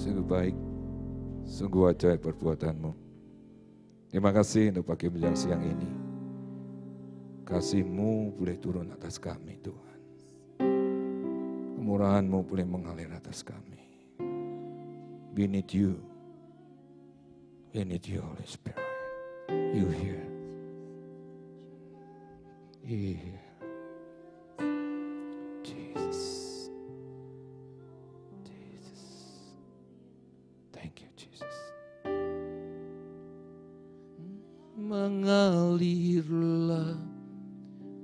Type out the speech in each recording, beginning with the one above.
Sungguh baik, sungguh ajaib perbuatan-Mu. Terima kasih untuk pagi menjelang siang ini. Kasih-Mu boleh turun atas kami Tuhan. Kemurahan-Mu boleh mengalir atas kami. We need You. We need You, Holy Spirit. You here. You here. Jesus. Jesus. Thank you, Jesus. Mengalirlah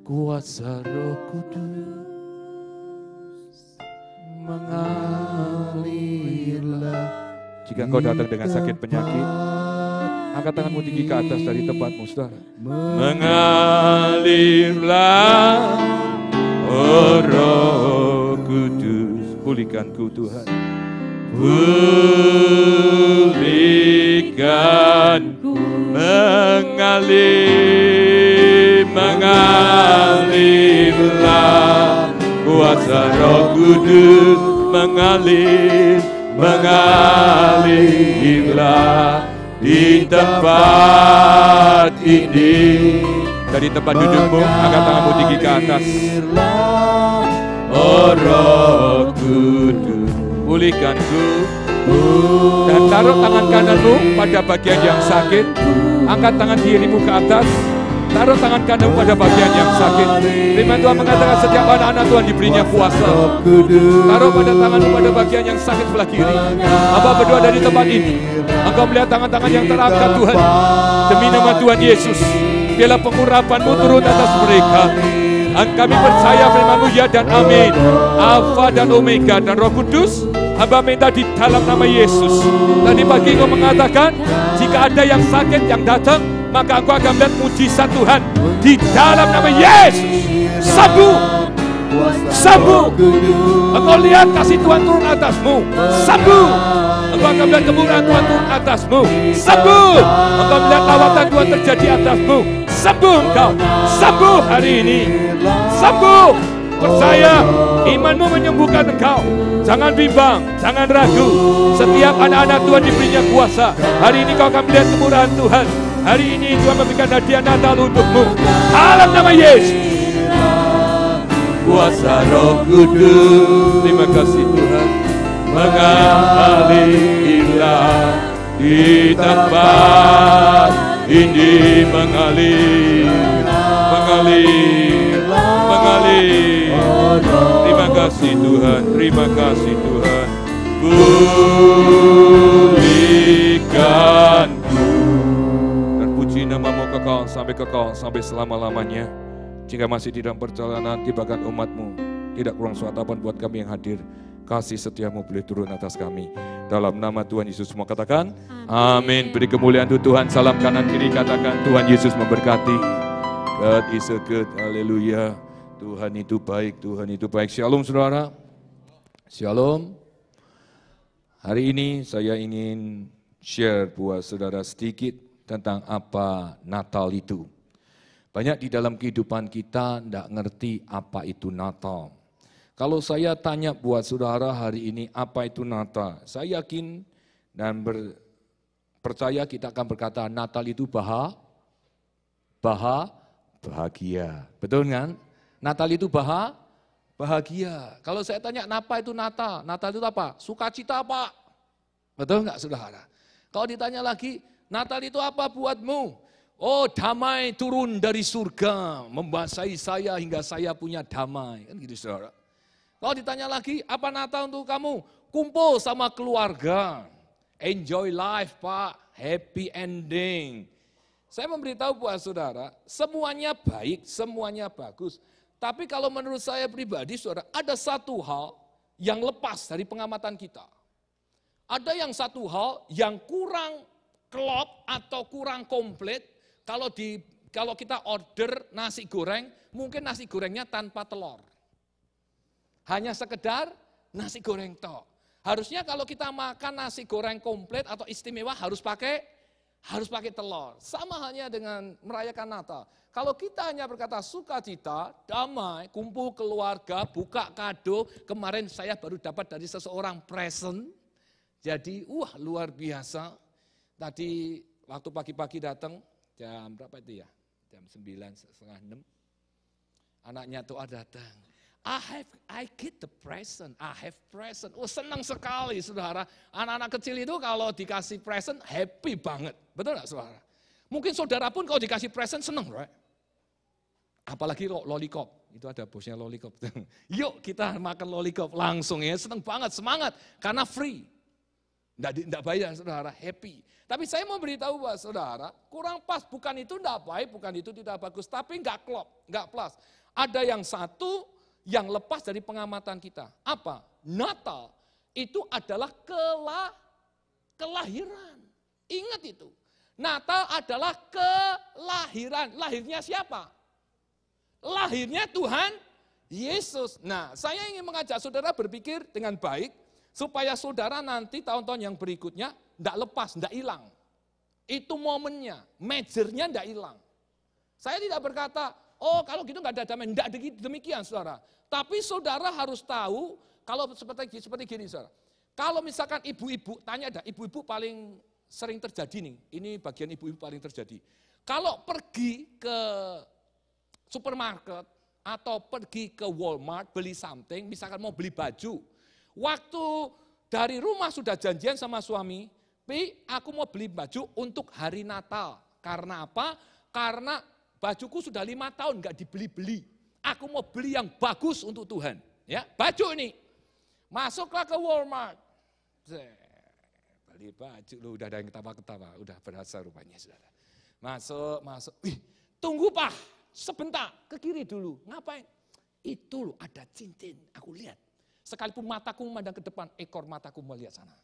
kuasa Roh Kudus. Mengalirlah. Jika engkau datang dengan sakit penyakit, angkat tanganmu tinggi ke atas dari tempatmu, saudara. Mengalirlah, oh Roh Kudus, pulihkanku Tuhan. Pulihkanku, mengalirlah kuasa Roh Kudus, mengalirlah di tempat ini. Dari tempat dudukmu, angkat tanganmu tinggi ke atas. Oh Roh Kudus, pulihkanku. Dan taruh tangan kananmu pada bagian yang sakit. Angkat tangan kirimu ke atas. Taruh tangan kananmu pada bagian yang sakit. Firman Tuhan mengatakan setiap anak-anak Tuhan diberinya kuasa. Taruh pada tanganmu pada bagian yang sakit sebelah kiri. Hamba berdoa dari tempat ini. Engkau melihat tangan-tangan yang terangkat Tuhan. Demi nama Tuhan Yesus, biarlah pengurapan-Mu turun atas mereka. Kami percaya firman-Mu ya dan amin. Alfa dan Omega dan Roh Kudus, hamba minta di dalam nama Yesus. Tadi pagi Engkau mengatakan jika ada yang sakit yang datang, maka Engkau akan melihat mujizat Tuhan. Di dalam nama Yesus, sembuh, sembuh. Engkau lihat kasih Tuhan turun atasmu, sembuh. Engkau akan melihat kemurahan Tuhan turun atasmu, sembuh. Engkau melihat lawatan Tuhan terjadi atasmu, sembuh engkau, sembuh hari ini, sembuh. Percaya, imanmu menyembuhkan engkau. Jangan bimbang, jangan ragu. Setiap anak-anak Tuhan diberinya kuasa. Hari ini kau akan melihat kemurahan Tuhan. Hari ini Tuhan memberikan hadiah Natal untukmu. Dalam nama Yesus. Kuasa Roh Kudus. Terima kasih Tuhan. Mengalirlah di tempat ini, mengalir. Terima kasih Tuhan, terima kasih Tuhan. Pulihkanku. Terpuji nama-Mu kekal sampai selama-lamanya. Jika masih di dalam perjalanan tibakan umat-Mu, tidak kurang suatu apapun buat kami yang hadir. Kasih setia-Mu boleh turun atas kami. Dalam nama Tuhan Yesus semua katakan amin. Beri kemuliaan untuk Tuhan. Salam kanan kiri katakan Tuhan Yesus memberkati. God is a good, haleluya. Tuhan itu baik, Tuhan itu baik. Shalom saudara. Shalom. Hari ini saya ingin share buat saudara sedikit tentang apa Natal itu. Banyak di dalam kehidupan kita tidak ngerti apa itu Natal. Kalau saya tanya buat saudara hari ini apa itu Natal, saya yakin dan percaya kita akan berkata Natal itu bahagia. Betul kan? Natal itu bahagia. Kalau saya tanya apa itu Natal? Natal itu apa? Sukacita apa? Betul enggak saudara? Kalau ditanya lagi, Natal itu apa buatmu? Oh, damai turun dari surga, membasahi saya hingga saya punya damai. Kan gitu saudara. Kalau ditanya lagi, apa Natal untuk kamu? Kumpul sama keluarga. Enjoy life Pak, happy ending. Saya memberitahu buat saudara, semuanya baik, semuanya bagus. Tapi kalau menurut saya pribadi, saudara, ada satu hal yang lepas dari pengamatan kita. Ada yang satu hal yang kurang klop atau kurang komplit. Kalau kita order nasi goreng, mungkin nasi gorengnya tanpa telur. Hanya sekedar nasi goreng tok. Harusnya kalau kita makan nasi goreng komplit atau istimewa harus pakai telur. Sama halnya dengan merayakan Natal. Kalau kita hanya berkata sukacita, damai, kumpul keluarga, buka kado. Kemarin saya baru dapat dari seseorang present. Jadi luar biasa. Tadi waktu pagi-pagi datang, jam berapa itu ya? Jam 9, setengah 6. Anaknya Toa datang. I get the present, I have present. Senang sekali saudara. Anak-anak kecil itu kalau dikasih present happy banget. Betul gak saudara? Mungkin saudara pun kalau dikasih present senang, right? Apalagi lollipop. Itu ada bosnya lollipop. Yuk kita makan lollipop langsung ya. Senang banget, semangat. Karena free. Tidak bayar saudara, happy. Tapi saya mau beritahu buat saudara, kurang pas. Bukan itu tidak baik, bukan itu tidak bagus. Tapi nggak klop, nggak plus. Ada yang satu yang lepas dari pengamatan kita. Apa? Natal itu adalah kelahiran. Ingat itu. Natal adalah kelahiran. Lahirnya siapa? Lahirnya Tuhan Yesus. Nah, saya ingin mengajak saudara berpikir dengan baik, supaya saudara nanti tahun-tahun yang berikutnya tidak lepas, tidak hilang. Itu momennya, majornya tidak hilang. Saya tidak berkata, kalau gitu nggak ada damai. Tidak demikian saudara. Tapi saudara harus tahu, kalau seperti gini saudara. Kalau misalkan ibu-ibu, tanya ada, ibu-ibu paling sering terjadi nih. Ini bagian ibu-ibu paling terjadi. Kalau pergi ke supermarket atau pergi ke Walmart beli something, misalkan mau beli baju. Waktu dari rumah sudah janjian sama suami, aku mau beli baju untuk hari Natal. Karena apa? Karena bajuku sudah 5 tahun nggak dibeli-beli. Aku mau beli yang bagus untuk Tuhan. Ya, baju ini. Masuklah ke Walmart. Beli baju, udah ada yang ketawa-ketawa, udah berasa rupanya saudara. Masuk. Tunggu Pak, sebentar, ke kiri dulu. Ngapain? Itu loh ada cincin, aku lihat. Sekalipun mataku memandang ke depan, ekor mataku melihat sana.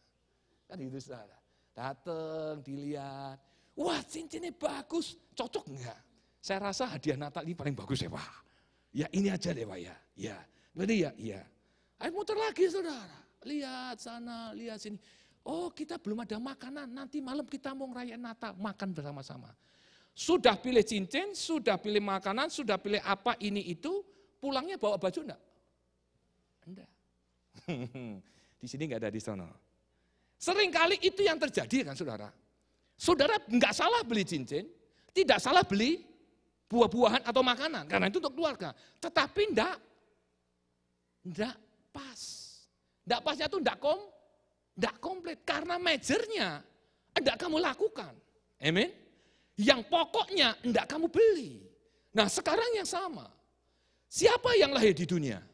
Kan itu saudara. Datang, dilihat. Wah cincinnya bagus, cocok enggak? Saya rasa hadiah Natal ini paling bagus ya Pak. Ya ini aja deh Pak ya. Ya, berarti ya. Ayo muter lagi saudara. Lihat sana, lihat sini. Oh kita belum ada makanan, nanti malam kita mau ngerayain Natal, makan bersama-sama. Sudah pilih cincin, sudah pilih makanan, sudah pilih apa ini itu, pulangnya bawa baju enggak? Enggak. Di sini enggak ada di sana. Seringkali itu yang terjadi kan saudara. Saudara enggak salah beli cincin, tidak salah beli buah-buahan atau makanan, karena itu untuk keluarga. Tetapi enggak pas. Enggak pasnya itu enggak komplit, karena majornya enggak kamu lakukan. Amin. Yang pokoknya enggak kamu beli. Nah sekarang yang sama. Siapa yang lahir di dunia?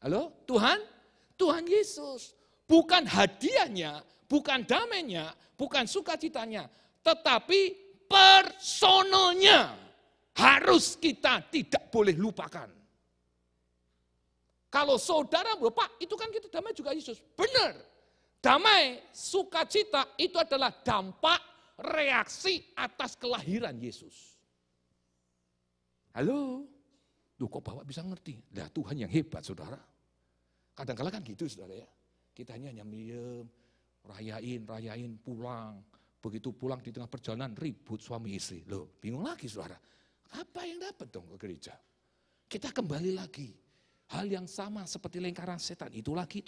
Halo? Tuhan Yesus. Bukan hadiahnya, bukan damainya, bukan sukacitanya, tetapi personalnya harus kita tidak boleh lupakan. Kalau saudara Pak, itu kan kita damai juga Yesus. Benar. Damai, sukacita itu adalah dampak reaksi atas kelahiran Yesus. Halo? Duh kok Bapak bisa ngerti? Lah Tuhan yang hebat saudara. Kadang-kadang kan gitu saudara ya. Kita hanya diem, rayain, pulang. Begitu pulang di tengah perjalanan ribut suami istri. Loh bingung lagi saudara. Apa yang dapat dong ke gereja? Kita kembali lagi. Hal yang sama seperti lingkaran setan. Itu lagi.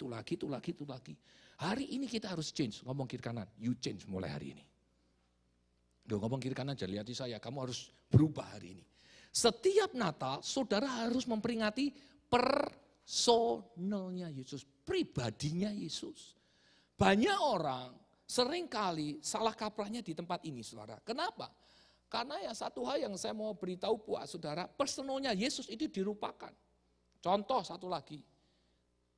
Hari ini kita harus change. Ngomong kiri kanan. You change mulai hari ini. Duh ngomong kiri kanan aja, lihat saya. Kamu harus berubah hari ini. Setiap Natal saudara harus memperingati personalnya Yesus. Pribadinya Yesus. Banyak orang seringkali salah kaprahnya di tempat ini saudara. Kenapa? Karena ya satu hal yang saya mau beritahu buat saudara, personalnya Yesus itu dilupakan. Contoh satu lagi,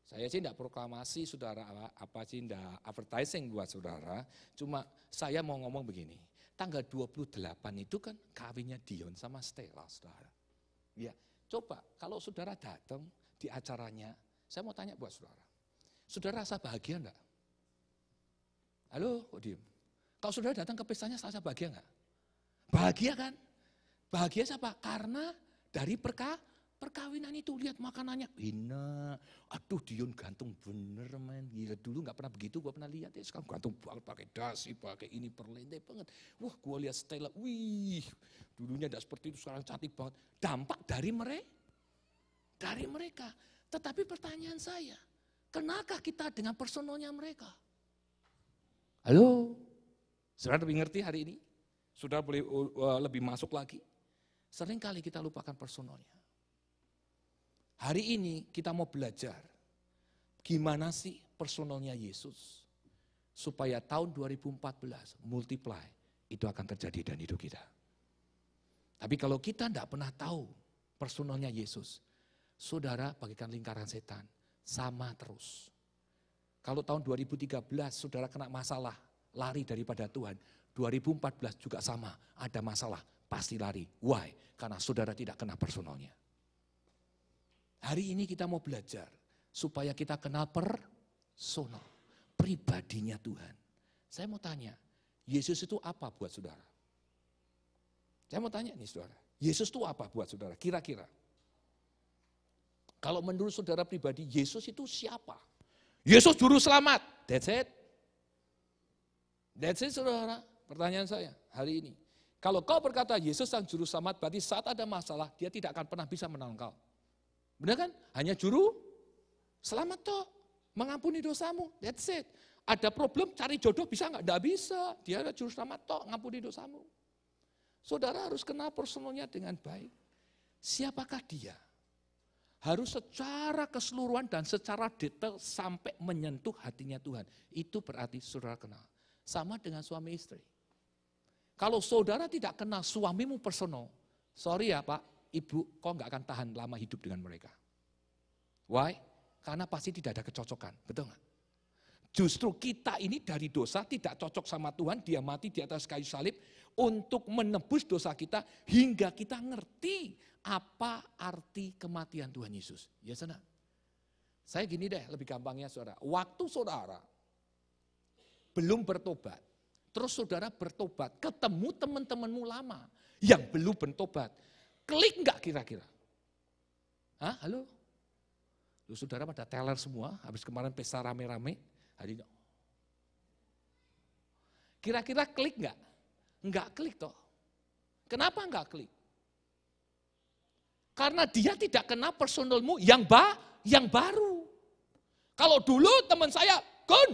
saya sih tidak proklamasi saudara, apa sih tidak advertising buat saudara, cuma saya mau ngomong begini, tanggal 28 itu kan kawinnya Dion sama Stella saudara. Ya, coba kalau saudara datang di acaranya, saya mau tanya buat saudara, saudara rasa bahagia enggak? Halo, kok diem? Kalau saudara datang ke pestanya rasa bahagia enggak? Bahagia kan? Bahagia siapa? Karena dari perkawinan itu lihat makanannya. Enak. Aduh Dion ganteng bener men. Gila dulu gak pernah begitu gue pernah lihat ya. Sekarang ganteng banget pakai dasi, pakai ini perlente banget. Wah gue lihat Stella. Wih dulunya gak seperti itu sekarang cantik banget. Dampak dari mereka. Tetapi pertanyaan saya. Kenapa kita dengan personalnya mereka? Halo? Saudara lebih ngerti hari ini? Saudara boleh lebih masuk lagi? Sering kali kita lupakan personalnya. Hari ini kita mau belajar gimana sih personalnya Yesus supaya tahun 2014 multiply itu akan terjadi dalam hidup kita. Tapi kalau kita tidak pernah tahu personalnya Yesus, saudara bagikan lingkaran setan sama terus. Kalau tahun 2013 saudara kena masalah, lari daripada Tuhan, 2014 juga sama, ada masalah, pasti lari. Why? Karena saudara tidak kenal personalnya. Hari ini kita mau belajar supaya kita kenal personal, pribadinya Tuhan. Saya mau tanya, Yesus itu apa buat saudara? Saya mau tanya nih saudara, Yesus itu apa buat saudara? Kira-kira. Kalau menurut saudara pribadi, Yesus itu siapa? Yesus juru selamat, that's it. That's it saudara, pertanyaan saya hari ini. Kalau kau berkata Yesus sang juru selamat, berarti saat ada masalah, dia tidak akan pernah bisa menolong kau. Benar kan? Hanya juru selamat toh, mengampuni dosamu, that's it. Ada problem, cari jodoh bisa nggak? Nggak bisa, dia ada juru selamat toh, ngampuni dosamu. Saudara harus kenal personalnya dengan baik. Siapakah dia? Harus secara keseluruhan dan secara detail sampai menyentuh hatinya Tuhan. Itu berarti saudara kenal. Sama dengan suami istri. Kalau saudara tidak kenal suamimu personal, sorry ya Pak, Ibu, kau nggak akan tahan lama hidup dengan mereka. Why? Karena pasti tidak ada kecocokan, betul nggak? Justru kita ini dari dosa tidak cocok sama Tuhan, dia mati di atas kayu salib untuk menebus dosa kita hingga kita ngerti apa arti kematian Tuhan Yesus. Ya saudara. Saya gini deh, lebih gampangnya saudara. Waktu saudara belum bertobat, terus saudara bertobat, ketemu teman-temanmu lama yang belum bertobat, klik nggak kira-kira? Hah, halo? Lu saudara pada teler semua, habis kemarin pesta rame-rame, hari ini. Kira-kira klik nggak? Nggak klik toh. Kenapa nggak klik? Karena dia tidak kenal personalmu yang baru. Kalau dulu teman saya, Gun,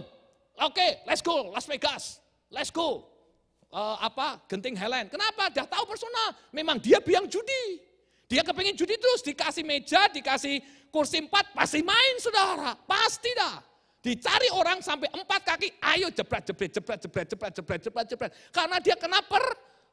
oke, let's go, Las Vegas, let's go. Genting Helen. Kenapa? Dia tahu personal. Memang dia biang judi. Dia kepengen judi terus, dikasih meja, dikasih kursi 4, pasti main saudara. Pasti dah. Dicari orang sampai 4 kaki, ayo jebret. Karena dia kena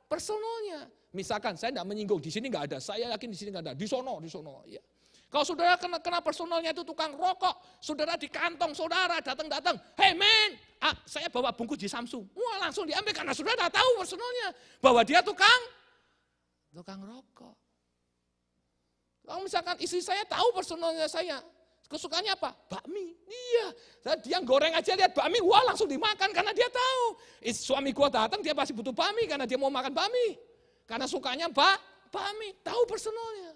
personalnya. Misalkan saya tidak menyinggung, di sini nggak ada, saya yakin di sini nggak ada, di sono. Ya. Kalau saudara kena personalnya itu tukang rokok, saudara di kantong saudara datang, hey man, saya bawa bungkus di Samsung, wah langsung diambil karena saudara tahu personalnya bahwa dia tukang rokok. Kalau misalkan istri saya tahu personalnya saya, kesukaannya apa? Bakmi, iya. Dia goreng aja lihat bakmi, wah langsung dimakan karena dia tahu. Suami gua datang dia pasti butuh bakmi karena dia mau makan bakmi, karena sukanya bakmi, tahu personalnya.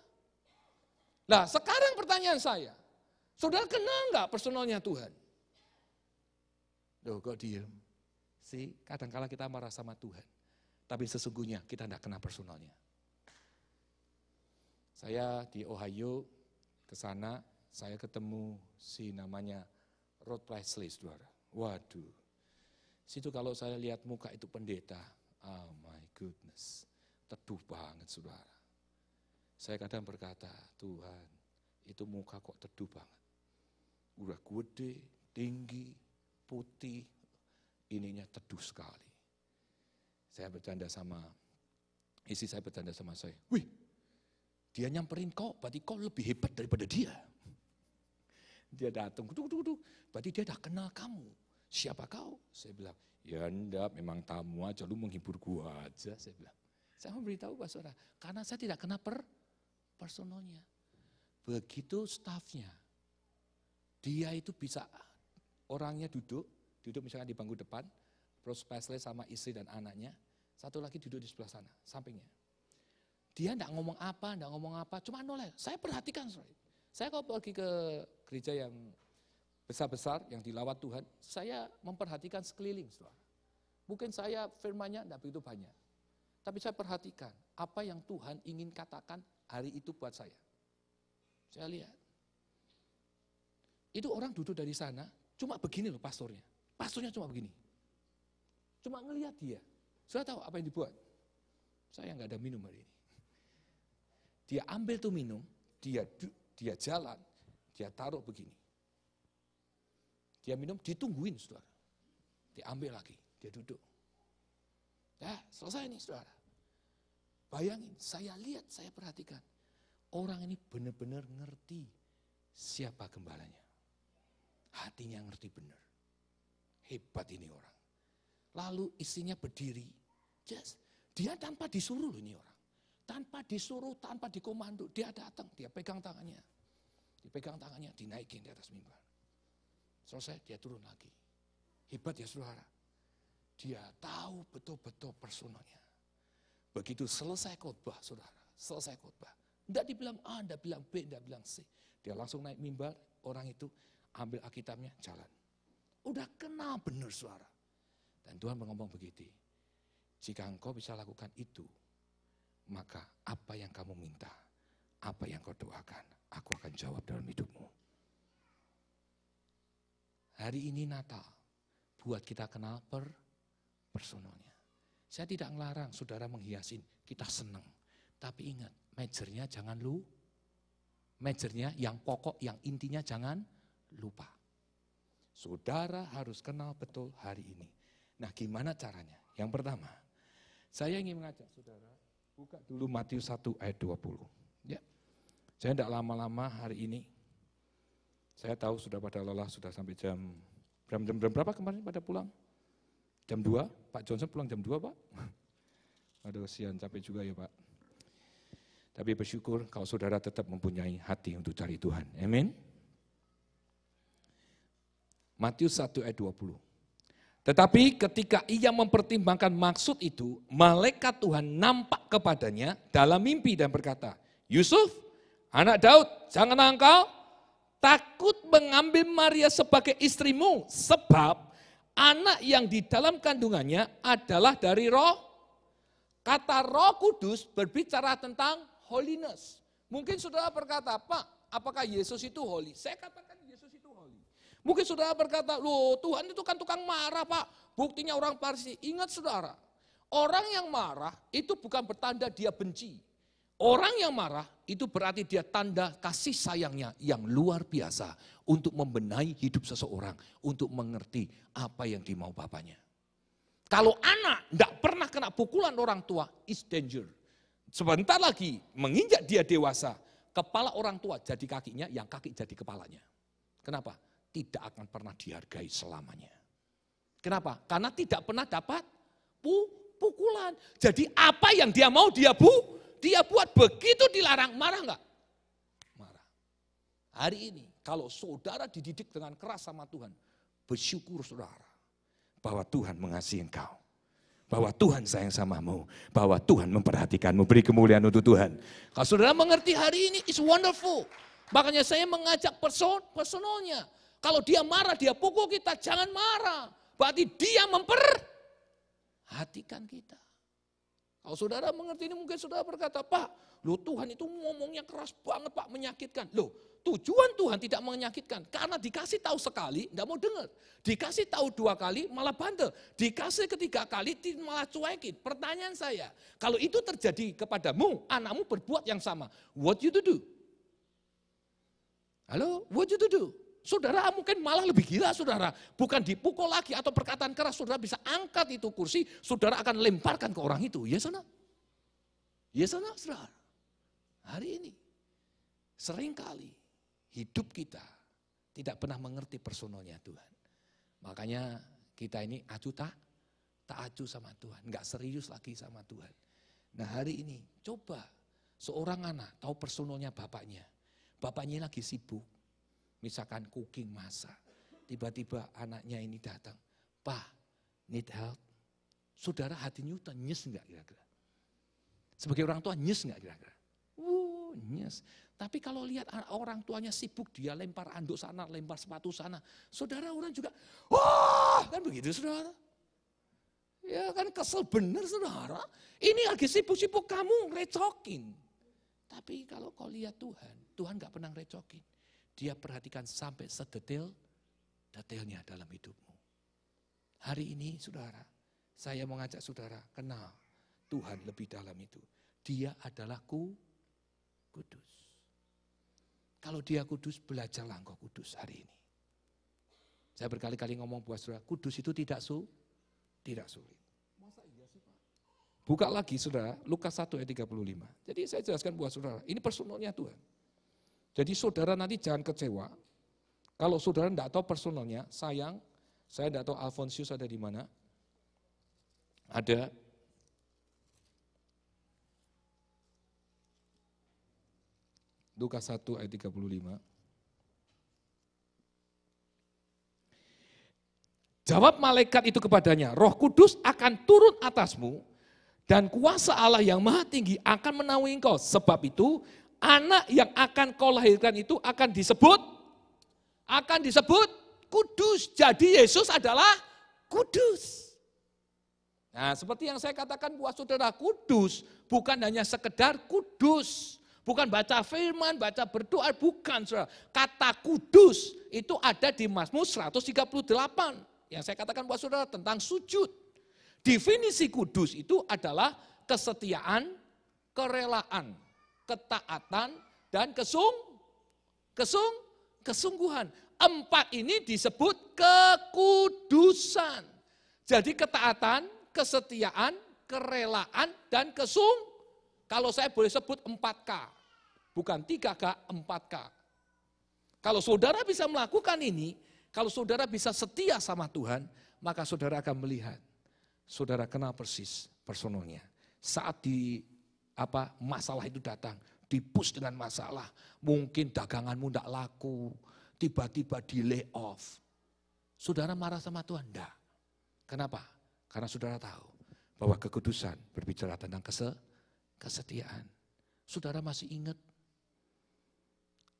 Nah sekarang pertanyaan saya, saudara kenal nggak personalnya Tuhan? Loh kok diem? Kadang-kala kita marah sama Tuhan, tapi sesungguhnya kita tidak kenal personalnya. Saya di Ohio, ke sana, saya ketemu si namanya Rod Presley, saudara. Waduh, situ kalau saya lihat muka itu pendeta, oh my goodness, teduh banget saudara. Saya kadang berkata, Tuhan, itu muka kok teduh banget. Udah gede, tinggi, putih, ininya teduh sekali. Saya bercanda sama, istri saya bercanda sama saya, wih, dia nyamperin kau, berarti kau lebih hebat daripada dia. Dia datang, berarti dia dah kenal kamu. Siapa kau? Saya bilang, ya enggak, memang tamu aja, lu menghibur gua aja. Saya bilang, saya mau beritahu Pak Saudara, karena saya tidak kenal personalnya. Begitu stafnya, dia itu bisa, orangnya duduk misalkan di bangku depan, terus Presley sama istri dan anaknya, satu lagi duduk di sebelah sana, sampingnya. Dia enggak ngomong apa, cuma noleh. Saya perhatikan, saya kalau pergi ke gereja yang besar-besar, yang dilawat Tuhan, saya memperhatikan sekeliling. Mungkin saya firman-Nya enggak begitu banyak. Tapi saya perhatikan apa yang Tuhan ingin katakan hari itu buat saya. Saya lihat. Itu orang duduk dari sana, cuma begini loh pastornya. Pastornya cuma begini. Cuma ngelihat dia. Saudara tahu apa yang dibuat? Saya nggak ada minum hari ini. Dia ambil tuh minum, dia jalan, dia taruh begini. Dia minum, ditungguin saudara. Diambil lagi, dia duduk. Ya, selesai nih saudara. Bayangin, saya lihat, saya perhatikan. Orang ini benar-benar ngerti siapa gembalanya. Hatinya ngerti benar. Hebat ini orang. Lalu istrinya berdiri. Dia tanpa disuruh loh ini orang. Tanpa disuruh, tanpa dikomando, dia datang, dia pegang tangannya. Dipegang tangannya, dinaikin di atas mimbar. Selesai, dia turun lagi. Hebat ya saudara. Dia tahu betul-betul personalnya. Begitu selesai khotbah saudara, selesai khotbah. Tidak dibilang A, tidak bilang B, tidak bilang C. Dia langsung naik mimbar, orang itu ambil Alkitabnya, jalan. Udah kenal benar saudara. Dan Tuhan ngomong begitu. Jika engkau bisa lakukan itu, maka apa yang kamu minta, apa yang kau doakan, aku akan jawab dalam hidupmu. Hari ini Natal, buat kita kenal personalnya. Saya tidak ngelarang saudara menghiasin, kita senang. Tapi ingat, majornya jangan majornya yang pokok, yang intinya jangan lupa. Saudara harus kenal betul hari ini. Nah gimana caranya? Yang pertama, saya ingin mengajak saudara, buka dulu Matius 1 ayat 20. Ya. Saya tidak lama-lama hari ini. Saya tahu sudah pada lelah, sudah sampai jam berapa kemarin pada pulang? Jam 2, Pak Johnson pulang jam 2 Pak. Aduh kasihan, capek juga ya Pak. Tapi bersyukur kalau saudara tetap mempunyai hati untuk cari Tuhan. Amin. Matius 1 ayat 20. Tetapi ketika ia mempertimbangkan maksud itu, malaikat Tuhan nampak kepadanya dalam mimpi dan berkata, Yusuf, anak Daud, janganlah engkau takut mengambil Maria sebagai istrimu, sebab anak yang di dalam kandungannya adalah dari Roh. Kata Roh Kudus berbicara tentang holiness. Mungkin saudara berkata, Pak, apakah Yesus itu holy? Saya katakan Yesus itu holy. Mungkin saudara berkata, loh Tuhan itu kan tukang marah Pak. Buktinya orang Farisi. Ingat saudara, orang yang marah itu bukan bertanda dia benci. Orang yang marah itu berarti dia tanda kasih sayangnya yang luar biasa untuk membenahi hidup seseorang, untuk mengerti apa yang dimau bapaknya. Kalau anak tidak pernah kena pukulan orang tua, is danger. Sebentar lagi menginjak dia dewasa, kepala orang tua jadi kakinya, yang kaki jadi kepalanya. Kenapa? Tidak akan pernah dihargai selamanya. Kenapa? Karena tidak pernah dapat pukulan. Jadi apa yang dia mau dia buat, begitu dilarang, marah enggak? Marah. Hari ini kalau saudara dididik dengan keras sama Tuhan, bersyukur saudara bahwa Tuhan mengasihi engkau. Bahwa Tuhan sayang samamu, bahwa Tuhan memperhatikanmu, beri kemuliaan untuk Tuhan. Kalau saudara mengerti hari ini, it's wonderful. Makanya saya mengajak personalnya. Kalau dia marah, dia pukul kita, jangan marah. Berarti dia memperhatikan kita. Kalau saudara mengerti ini, mungkin saudara berkata, Pak, loh Tuhan itu ngomongnya keras banget Pak, menyakitkan. Loh, tujuan Tuhan tidak menyakitkan. Karena dikasih tahu sekali, tidak mau dengar. Dikasih tahu 2 kali, malah bandel. Dikasih 3 kali, malah cuekin. Pertanyaan saya, kalau itu terjadi kepadamu, anakmu berbuat yang sama, what you to do? Halo, what you to do? Saudara mungkin malah lebih gila saudara. Bukan dipukul lagi atau perkataan keras, saudara bisa angkat itu kursi, saudara akan lemparkan ke orang itu. Ya sana? Ya sana saudara? Hari ini, seringkali hidup kita tidak pernah mengerti personalnya Tuhan. Makanya kita ini tak acuh sama Tuhan, enggak serius lagi sama Tuhan. Nah hari ini coba seorang anak tahu personalnya bapaknya. Bapaknya lagi sibuk. Misalkan cooking, masak. Tiba-tiba anaknya ini datang. Pak, need help? Saudara hatinya nyes enggak kira-kira? Sebagai orang tua nyes enggak kira-kira? Nyes. Tapi kalau lihat orang tuanya sibuk, dia lempar anduk sana, lempar sepatu sana. Saudara orang juga, wah kan begitu saudara. Ya kan kesel bener saudara. Ini lagi sibuk-sibuk kamu recokin. Tapi kalau kau lihat Tuhan gak pernah recokin. Dia perhatikan sampai sedetailnya dalam hidupmu. Hari ini saudara, Saya mau ngajak saudara kenal Tuhan lebih dalam itu. Dia adalah kudus. Kalau dia kudus, belajarlah engkau kudus hari ini. Saya berkali-kali ngomong buat saudara, kudus itu tidak sulit. Masa iya sih Pak? Buka lagi saudara, Lukas 1 ayat 35. Jadi saya jelaskan buat saudara, ini personalnya Tuhan. Jadi saudara nanti jangan kecewa. Kalau saudara tidak tahu personalnya, sayang, saya tidak tahu Alfonsius ada di mana. Ada. Lukas 1 ayat 35. Jawab malaikat itu kepadanya, Roh Kudus akan turun atasmu dan kuasa Allah yang maha tinggi akan menaungi engkau. Sebab itu anak yang akan kau lahirkan itu akan disebut kudus. Jadi Yesus adalah kudus. Nah, seperti yang saya katakan buat saudara, kudus bukan hanya sekedar kudus. Bukan baca firman, baca berdoa, bukan saudara. Kata kudus itu ada di Mazmur 138. Yang saya katakan buat saudara tentang sujud. Definisi kudus itu adalah kesetiaan, kerelaan, ketaatan, dan kesungguhan. 4 ini disebut kekudusan. Jadi ketaatan, kesetiaan, kerelaan, dan kalau saya boleh sebut 4K. Bukan 3K, 4K. Kalau saudara bisa melakukan ini, kalau saudara bisa setia sama Tuhan, maka saudara akan melihat. Saudara kenal persis personalnya. Saat masalah itu datang, dipus dengan masalah. Mungkin daganganmu tidak laku, tiba-tiba di lay off. Saudara marah sama Tuhan? Tidak. Kenapa? Karena saudara tahu bahwa kekudusan berbicara tentang kesetiaan. Saudara masih ingat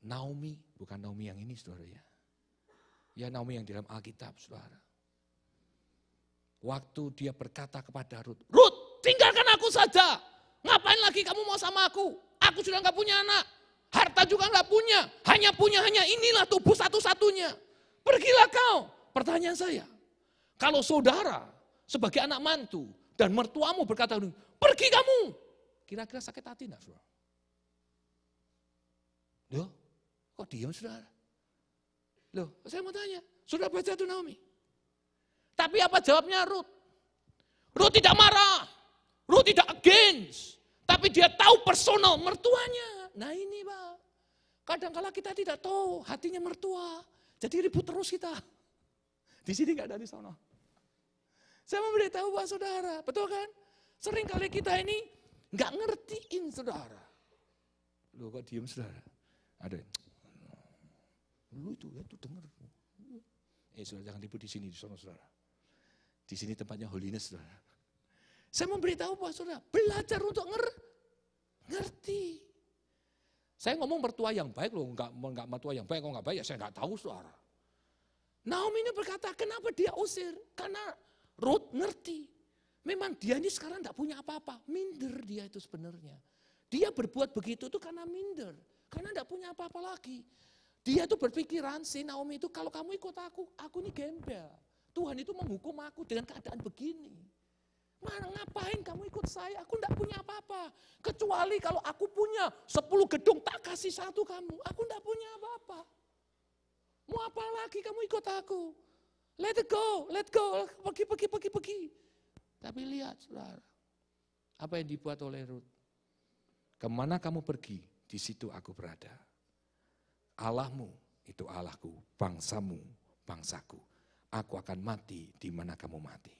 Naomi, bukan Naomi yang ini saudara ya. Ya Naomi yang di dalam Alkitab saudara. Waktu dia berkata kepada Rut, Rut tinggalkan aku saja. Ngapain lagi kamu mau sama aku? Aku sudah gak punya anak. Harta juga gak punya. Hanya inilah tubuh satu-satunya. Pergilah kau. Pertanyaan saya, kalau saudara sebagai anak mantu dan mertuamu berkata, pergi kamu. Kira-kira sakit hati enggak saudara? Loh, kok diam saudara? Loh, saya mau tanya, saudara baca itu Naomi? Tapi apa jawabnya Rut? Rut tidak marah, Rut tidak against, tapi dia tahu personal mertuanya. Nah ini Pak, kadang-kala kita tidak tahu hatinya mertua, jadi ribut terus kita. Di sini enggak ada di sana. Saya memberitahu buat saudara, betul kan? Sering kali kita ini enggak ngertiin saudara. Loh kok diem saudara? Ada lu itu dengar. Saudara jangan ribut di sini, di sana saudara. Di sini tempatnya holiness saudara. Saya memberitahu buat saudara, belajar untuk ngerti. Saya ngomong mertua yang baik loh, enggak mertua yang baik, kalau enggak baik ya saya enggak tahu saudara. Naomi ini berkata, kenapa dia usir? Karena Rut ngerti. Memang dia ini sekarang enggak punya apa-apa. Minder dia itu sebenarnya. Dia berbuat begitu itu karena minder. Karena enggak punya apa-apa lagi. Dia tuh berpikiran, si Naomi itu kalau kamu ikut aku ini gembel. Tuhan itu menghukum aku dengan keadaan begini. Mana ngapain kamu ikut saya? Aku enggak punya apa-apa. Kecuali kalau aku punya 10 gedung tak kasih satu kamu. Aku enggak punya apa-apa. Mau apa lagi kamu ikut aku? Let it go, pergi. Tapi lihat saudara, apa yang dibuat oleh Rut. Kemana kamu pergi, di situ aku berada. Allahmu itu Allahku, bangsamu, bangsaku. Aku akan mati di mana kamu mati.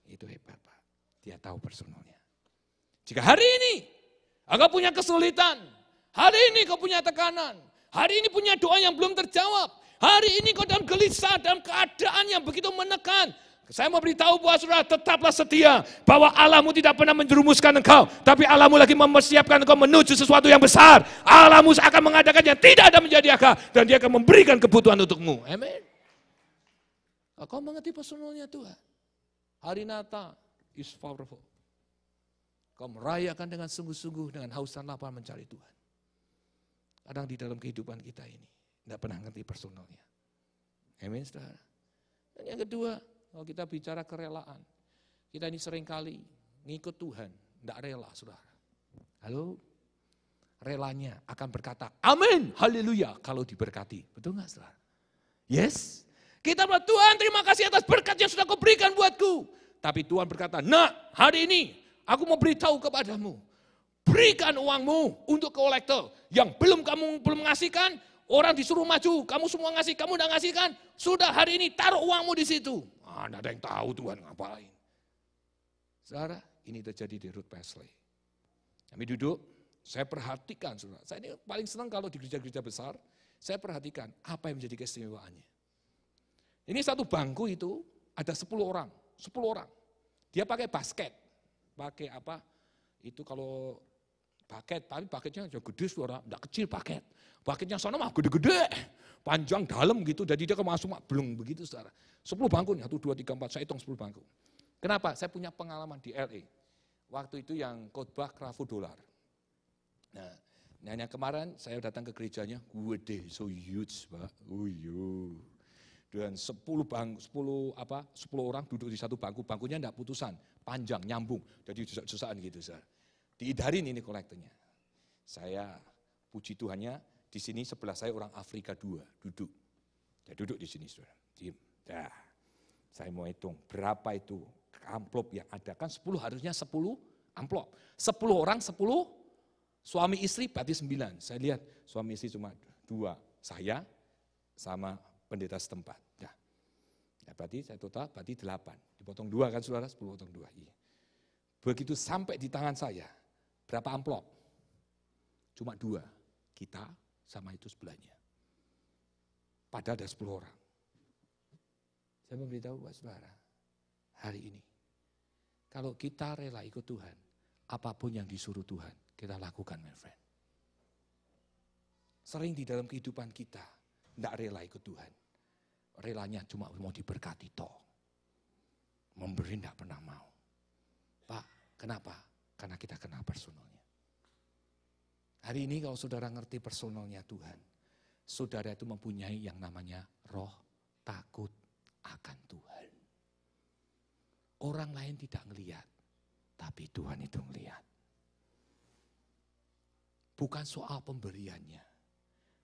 Itu hebat Pak, dia tahu personalnya. Jika hari ini engkau punya kesulitan, hari ini kau punya tekanan, hari ini punya doa yang belum terjawab, hari ini kau dalam gelisah, dalam keadaan yang begitu menekan, saya mau beritahu buat saudara, tetaplah setia bahwa Allahmu tidak pernah menjerumuskan engkau, tapi Allahmu lagi mempersiapkan engkau menuju sesuatu yang besar. Allahmu akan mengadakan yang tidak ada menjadi akal, dan dia akan memberikan kebutuhan untukmu. Amin. Kau mengerti personalnya Tuhan. Hari Natal is powerful. Kau merayakan dengan sungguh-sungguh, dengan haus dan lapar mencari Tuhan. Kadang di dalam kehidupan kita ini, tidak pernah ngerti personalnya. Amin saudara. Dan yang kedua, kalau kita bicara kerelaan. Kita ini seringkali ngikut Tuhan, tidak rela, saudara. Halo? Relanya akan berkata, amin, haleluya, kalau diberkati. Betul nggak, saudara? Yes. Kita bilang, Tuhan terima kasih atas berkat yang sudah kau berikan buatku. Tapi Tuhan berkata, nah hari ini aku mau beritahu kepadamu. Berikan uangmu untuk kolektor. Yang belum ngasihkan, orang disuruh maju. Kamu semua ngasih, kamu udah ngasihkan. Sudah hari ini taruh uangmu di situ. Tidak ada yang tahu Tuhan ngapain. Saudara, ini terjadi di Ruth Presley. Kami duduk, saya perhatikan, saudara. Saya ini paling senang kalau di gereja-gereja besar, saya perhatikan apa yang menjadi keistimewaannya. Ini satu bangku itu ada 10 orang. Dia pakai basket. Pakai apa? Itu kalau paket, tapi paketnya gede, saudara. Tidak kecil paket. Paketnya sana mah gede-gede. Panjang, dalam gitu. Jadi dia masuk belum begitu, saudara. 10 bangku, 1, 2, 3, 4, saya hitung 10 bangku. Kenapa? Saya punya pengalaman di LA. Waktu itu yang khotbah Krafu Dolar. Nah, yang kemarin saya datang ke gerejanya, gede, so huge, Pak. Dan 10 orang duduk di satu bangku, bangkunya enggak putusan, panjang, nyambung. Jadi susah-susaan gitu, saudara. Diidarin ini kolektornya. Saya puji Tuhannya, di sini sebelah saya orang Afrika 2 duduk. Dia duduk di sini, saudara. Diam. Dah. Saya mau hitung berapa itu amplop yang ada. Kan 10 harusnya 10 amplop. 10 orang 10, suami istri berarti 9. Saya lihat suami istri cuma 2. Saya sama pendeta setempat. Ya, berarti saya total berarti 8. Dipotong 2 kan saudara, 10 potong 2. Iya. Begitu sampai di tangan saya, berapa amplop? Cuma 2. Kita sama itu sebelahnya. Padahal ada 10 orang. Saya memberitahu buat saudara, hari ini, kalau kita rela ikut Tuhan, apapun yang disuruh Tuhan, kita lakukan, my friend. Sering di dalam kehidupan kita, tidak rela ikut Tuhan. Relanya cuma mau diberkati toh. Memberi tidak pernah mau. Pak, kenapa? Karena kita kenal personalnya. Hari ini kalau saudara ngerti personalnya Tuhan, saudara itu mempunyai yang namanya roh takut akan Tuhan. Orang lain tidak ngelihat, tapi Tuhan itu ngelihat. Bukan soal pemberiannya,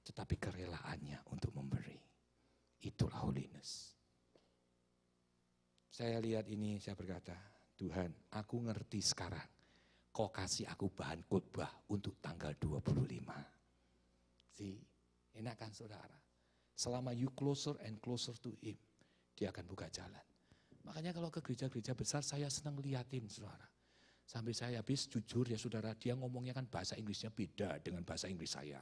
tetapi kerelaannya untuk memberi. Itulah holiness. Saya lihat ini, saya berkata, Tuhan, aku ngerti sekarang. Kau kasih aku bahan khotbah untuk tanggal 25. Enak kan saudara? Selama you closer and closer to Him, Dia akan buka jalan. Makanya kalau ke gereja-gereja besar saya senang liatin saudara. Sampai saya habis jujur ya saudara, dia ngomongnya kan bahasa Inggrisnya beda dengan bahasa Inggris saya.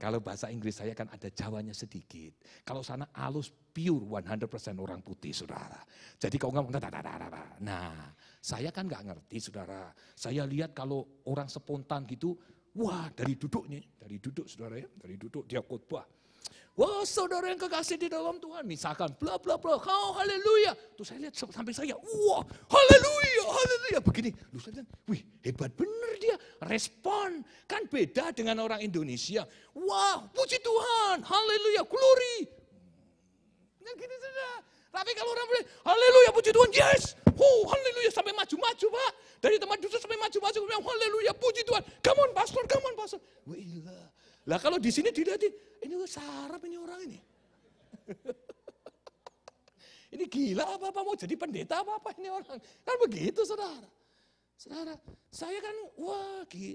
Kalau bahasa Inggris saya kan ada Jawanya sedikit. Kalau sana halus pure 100% orang putih saudara. Jadi kalau ngomong nah saya kan gak ngerti saudara. Saya lihat kalau orang spontan gitu, wah dari duduk saudara ya, dari duduk dia khotbah. Wah saudara yang kekasih di dalam Tuhan, misalkan bla bla bla, oh haleluya. Terus saya lihat sampai saya, wah haleluya, begini. Lu saya bilang, wih hebat bener dia, respon. Kan beda dengan orang Indonesia. Wah puji Tuhan, haleluya, glory. Nah gini saudara. Tapi kalau orang bilang, haleluya puji Tuhan, yes. Haleluya sampai maju-maju Pak. Dari tempat duduk sampai maju-maju, bilang haleluya puji Tuhan. Come on pastor. Wah ilah. Lah kalau di sini dilihatin, ini sarap ini orang ini. Ini gila apa mau jadi pendeta apa ini orang. Kan begitu saudara. Saudara, saya kan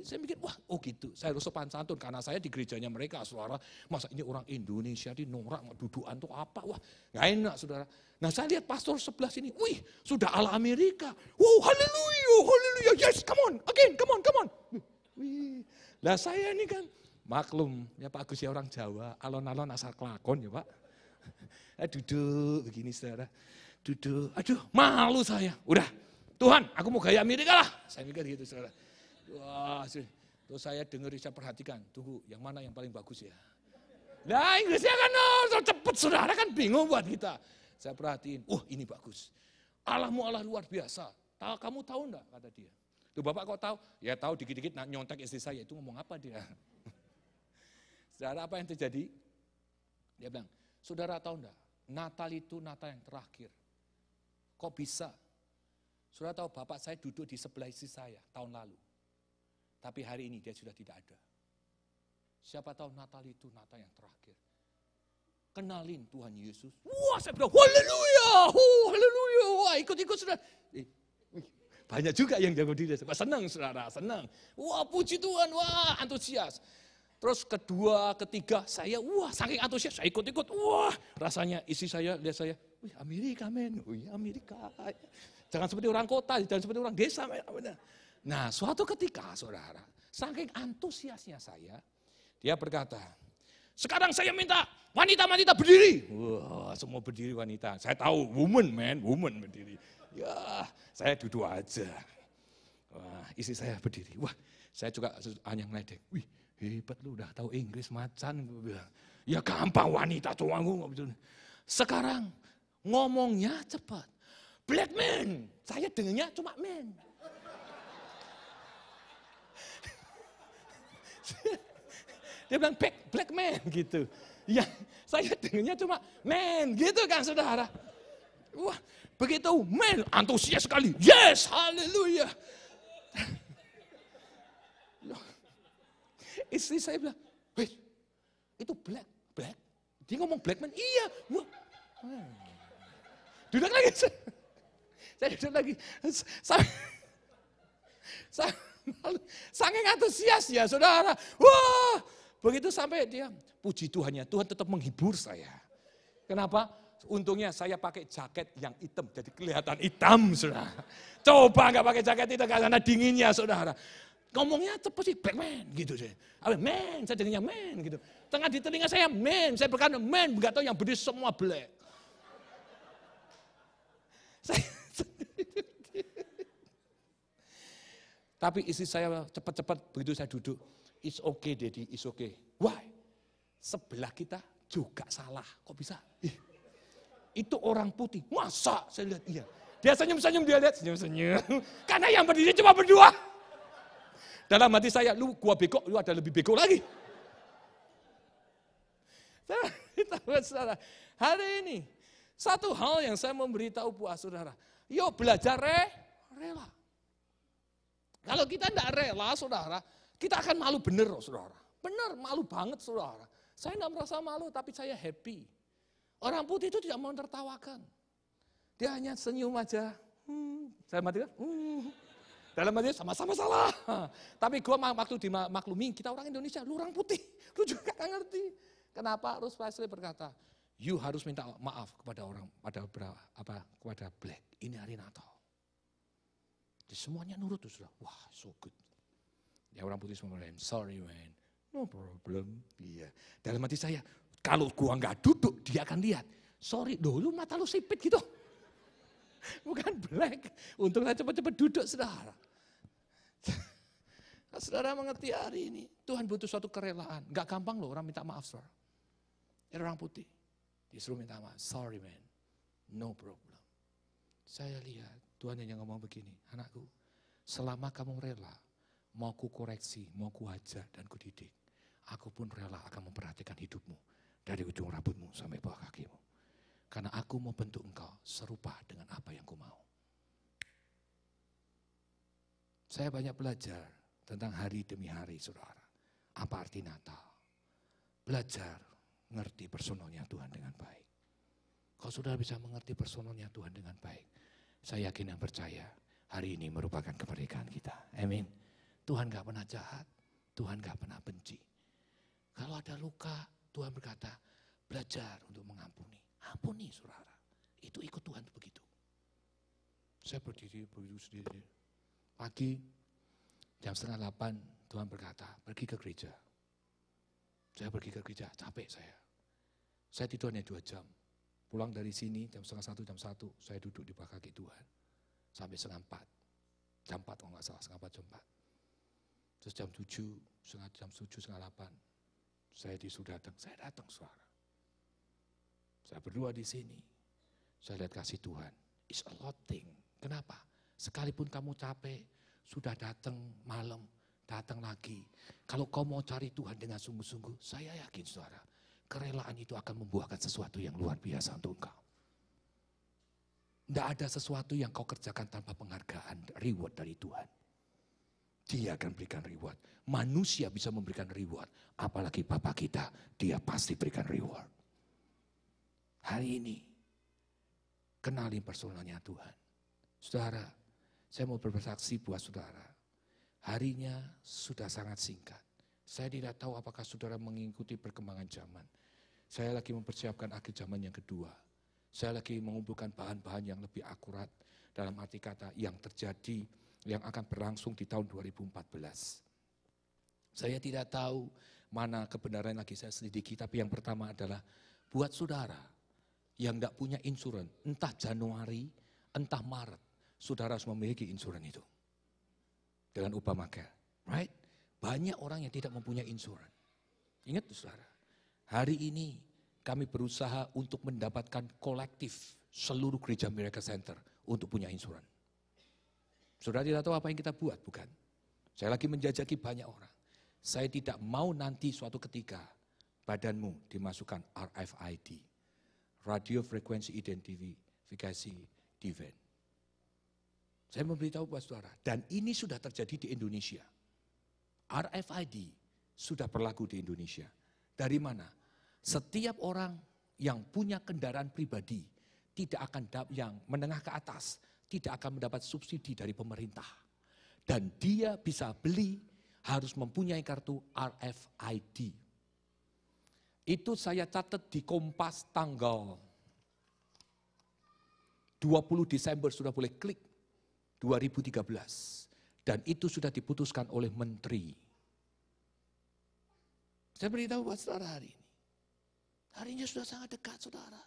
saya mikir gitu. Saya harus sopan santun karena saya di gerejanya mereka saudara. Masa ini orang Indonesia di norak dudukan tuh apa? Wah gak enak saudara. Nah saya lihat pastor sebelah sini, wih sudah ala Amerika. Haleluya, yes come on, again, come on. Wih, lah saya ini kan maklum, ya Pak Agus ya orang Jawa, alon-alon asal kelakon ya Pak. Duduk begini saudara, duduk, aduh malu saya. Udah, Tuhan aku mau gaya Amerika lah. Saya mikir gitu saudara. Wah, terus saya dengar, saya perhatikan, tunggu yang mana yang paling bagus ya. Nah Inggrisnya kan cepet saudara kan bingung buat kita. Saya perhatiin, ini bagus. Allahmu Allah luar biasa. Kamu tahu enggak kata dia. Tuh Bapak kok tahu? Ya tahu dikit-dikit nyontek istri saya, itu ngomong apa dia. Saudara apa yang terjadi? Dia bilang, saudara tahu enggak, Natal itu Natal yang terakhir. Kok bisa? Saudara tahu bapak saya duduk di sebelah istri saya tahun lalu. Tapi hari ini dia sudah tidak ada. Siapa tahu Natal itu Natal yang terakhir. Kenalin Tuhan Yesus. Wah, saya bilang, haleluya, haleluya. Wah, ikut-ikut saudara. Banyak juga yang jago diri. Senang saudara, senang. Wah, puji Tuhan, wah, antusias. Terus kedua, ketiga, saya, wah, saking antusias, saya ikut-ikut. Wah, rasanya istri saya, lihat saya, wih, Amerika men, wih, Amerika. Jangan seperti orang kota, jangan seperti orang desa. Nah, suatu ketika, saudara, saking antusiasnya saya, dia berkata, sekarang saya minta wanita-wanita berdiri. Wah, semua berdiri wanita. Saya tahu woman berdiri. Ya, saya duduk aja. Wah, istri saya berdiri. Wah, saya juga hanya ngeledek. Wih, hebat lu udah tahu Inggris macan. Ya gampang wanita cuma ngomong. Sekarang ngomongnya cepat. Black man, saya dengarnya cuma man. Dia bilang black man gitu. Ya, saya dengarnya cuma man gitu kan saudara. Wah, begitu man, antusias sekali. Yes, haleluya. Istri saya bilang, wait, itu black. Dia ngomong black man, iya. Wah. Duduk lagi. Saya duduk lagi. Saking antusias ya saudara. Wah, begitu sampai dia, puji Tuhannya, Tuhan tetap menghibur saya. Kenapa? Untungnya saya pakai jaket yang hitam, jadi kelihatan hitam saudara. Coba nggak pakai jaket itu karena dinginnya saudara. Ngomongnya cepat sih, black man gitu saya. Man, saya dengarnya man gitu. Tengah di telinga saya man, saya berkata man, nggak tahu yang berdiri semua black. Tapi istri saya cepat-cepat begitu saya duduk, it's okay Daddy, it's okay. Why? Sebelah kita juga salah, kok bisa? Itu orang putih, masa? Saya lihat, iya. Dia senyum-senyum, dia lihat senyum-senyum. Karena yang berdiri cuma berdua. Dalam hati saya, lu gua bego, lu ada lebih bego lagi. Saudara, hari ini, satu hal yang saya memberitahu buat saudara, yuk belajar rela. Kalau kita tidak rela, saudara, kita akan malu bener, saudara. Bener, malu banget, saudara. Saya tidak merasa malu, tapi saya happy. Orang putih itu tidak mau tertawakan. Dia hanya senyum aja. Saya mati kan? Dalam hati sama-sama salah. Tapi gue waktu dimaklumi, kita orang Indonesia, lu orang putih. Lu juga gak ngerti. Kenapa? Ruth Wesley berkata, you harus minta maaf kepada orang, kepada black. Ini hari Natal. Jadi semuanya nurut tuh sudah, wah so good. Ya orang putih semua bilang, sorry man, no problem. Iya. Dalam hati saya, kalau gua nggak duduk, dia akan lihat. Sorry, lu mata lu sipit gitu. Bukan black. Untung saya cepat-cepat duduk, saudara. Saudara mengerti hari ini, Tuhan butuh suatu kerelaan. Gak gampang loh orang minta maaf, saudara. Ya orang putih, disuruh minta maaf. Sorry man, no problem. Saya lihat, Tuhan hanya ngomong begini, anakku, selama kamu rela, mau ku koreksi, mau ku ajar dan ku didik, aku pun rela akan memperhatikan hidupmu, dari ujung rambutmu sampai bawah kakimu. Karena aku mau bentuk engkau serupa dengan apa yang ku mau. Saya banyak belajar tentang hari demi hari, saudara. Apa arti Natal? Belajar, ngerti personalnya Tuhan dengan baik. Kalau saudara bisa mengerti personalnya Tuhan dengan baik, saya yakin dan percaya hari ini merupakan kemerdekaan kita. Amin. Tuhan gak pernah jahat, Tuhan gak pernah benci. Kalau ada luka, Tuhan berkata, belajar untuk mengampuni. Ampuni saudara, itu ikut Tuhan begitu. Saya berdiri begitu sendiri. Pagi, jam 7:30, Tuhan berkata, pergi ke gereja. Saya pergi ke gereja, capek saya. Saya tidur hanya 2 jam. Pulang dari sini jam 12:30, jam 1, saya duduk di bawah kaki Tuhan. Sampai 3:30. Jam 4 kalau nggak salah, 3:30 jam 4. Terus jam 7, jam 7, 7:30, saya disuruh datang. Saya datang suara. Saya berdua di sini. Saya lihat kasih Tuhan. It's a lot thing. Kenapa? Sekalipun kamu capek, sudah datang malam, datang lagi. Kalau kau mau cari Tuhan dengan sungguh-sungguh, saya yakin saudara, kerelaan itu akan membuahkan sesuatu yang luar biasa untuk engkau. Tidak ada sesuatu yang kau kerjakan tanpa penghargaan, reward dari Tuhan. Dia akan berikan reward. Manusia bisa memberikan reward. Apalagi Bapa kita, dia pasti berikan reward. Hari ini, kenali personalnya Tuhan. Saudara, saya mau bersaksi buat saudara. Harinya sudah sangat singkat. Saya tidak tahu apakah saudara mengikuti perkembangan zaman. Saya lagi mempersiapkan akhir zaman yang kedua. Saya lagi mengumpulkan bahan-bahan yang lebih akurat dalam arti kata yang terjadi, yang akan berlangsung di tahun 2014. Saya tidak tahu mana kebenaran lagi saya selidiki, tapi yang pertama adalah buat saudara yang tidak punya insuran, entah Januari, entah Maret, saudara harus memiliki insuran itu. Dengan Obamacare, right? Banyak orang yang tidak mempunyai insuran. Ingat saudara, hari ini kami berusaha untuk mendapatkan kolektif seluruh gereja Miracle Center untuk punya insuran. Saudara tidak tahu apa yang kita buat, bukan? Saya lagi menjajaki banyak orang. Saya tidak mau nanti suatu ketika badanmu dimasukkan RFID, Radio Frequency Identification Event. Saya memberitahu buat saudara, dan ini sudah terjadi di Indonesia. RFID sudah berlaku di Indonesia. Dari mana? Setiap orang yang punya kendaraan pribadi tidak akan yang menengah ke atas tidak akan mendapat subsidi dari pemerintah. Dan dia bisa beli harus mempunyai kartu RFID. Itu saya catat di Kompas tanggal 20 Desember sudah boleh klik 2013. Dan itu sudah diputuskan oleh menteri. Saya beritahu buat saudara hari ini. Harinya sudah sangat dekat saudara.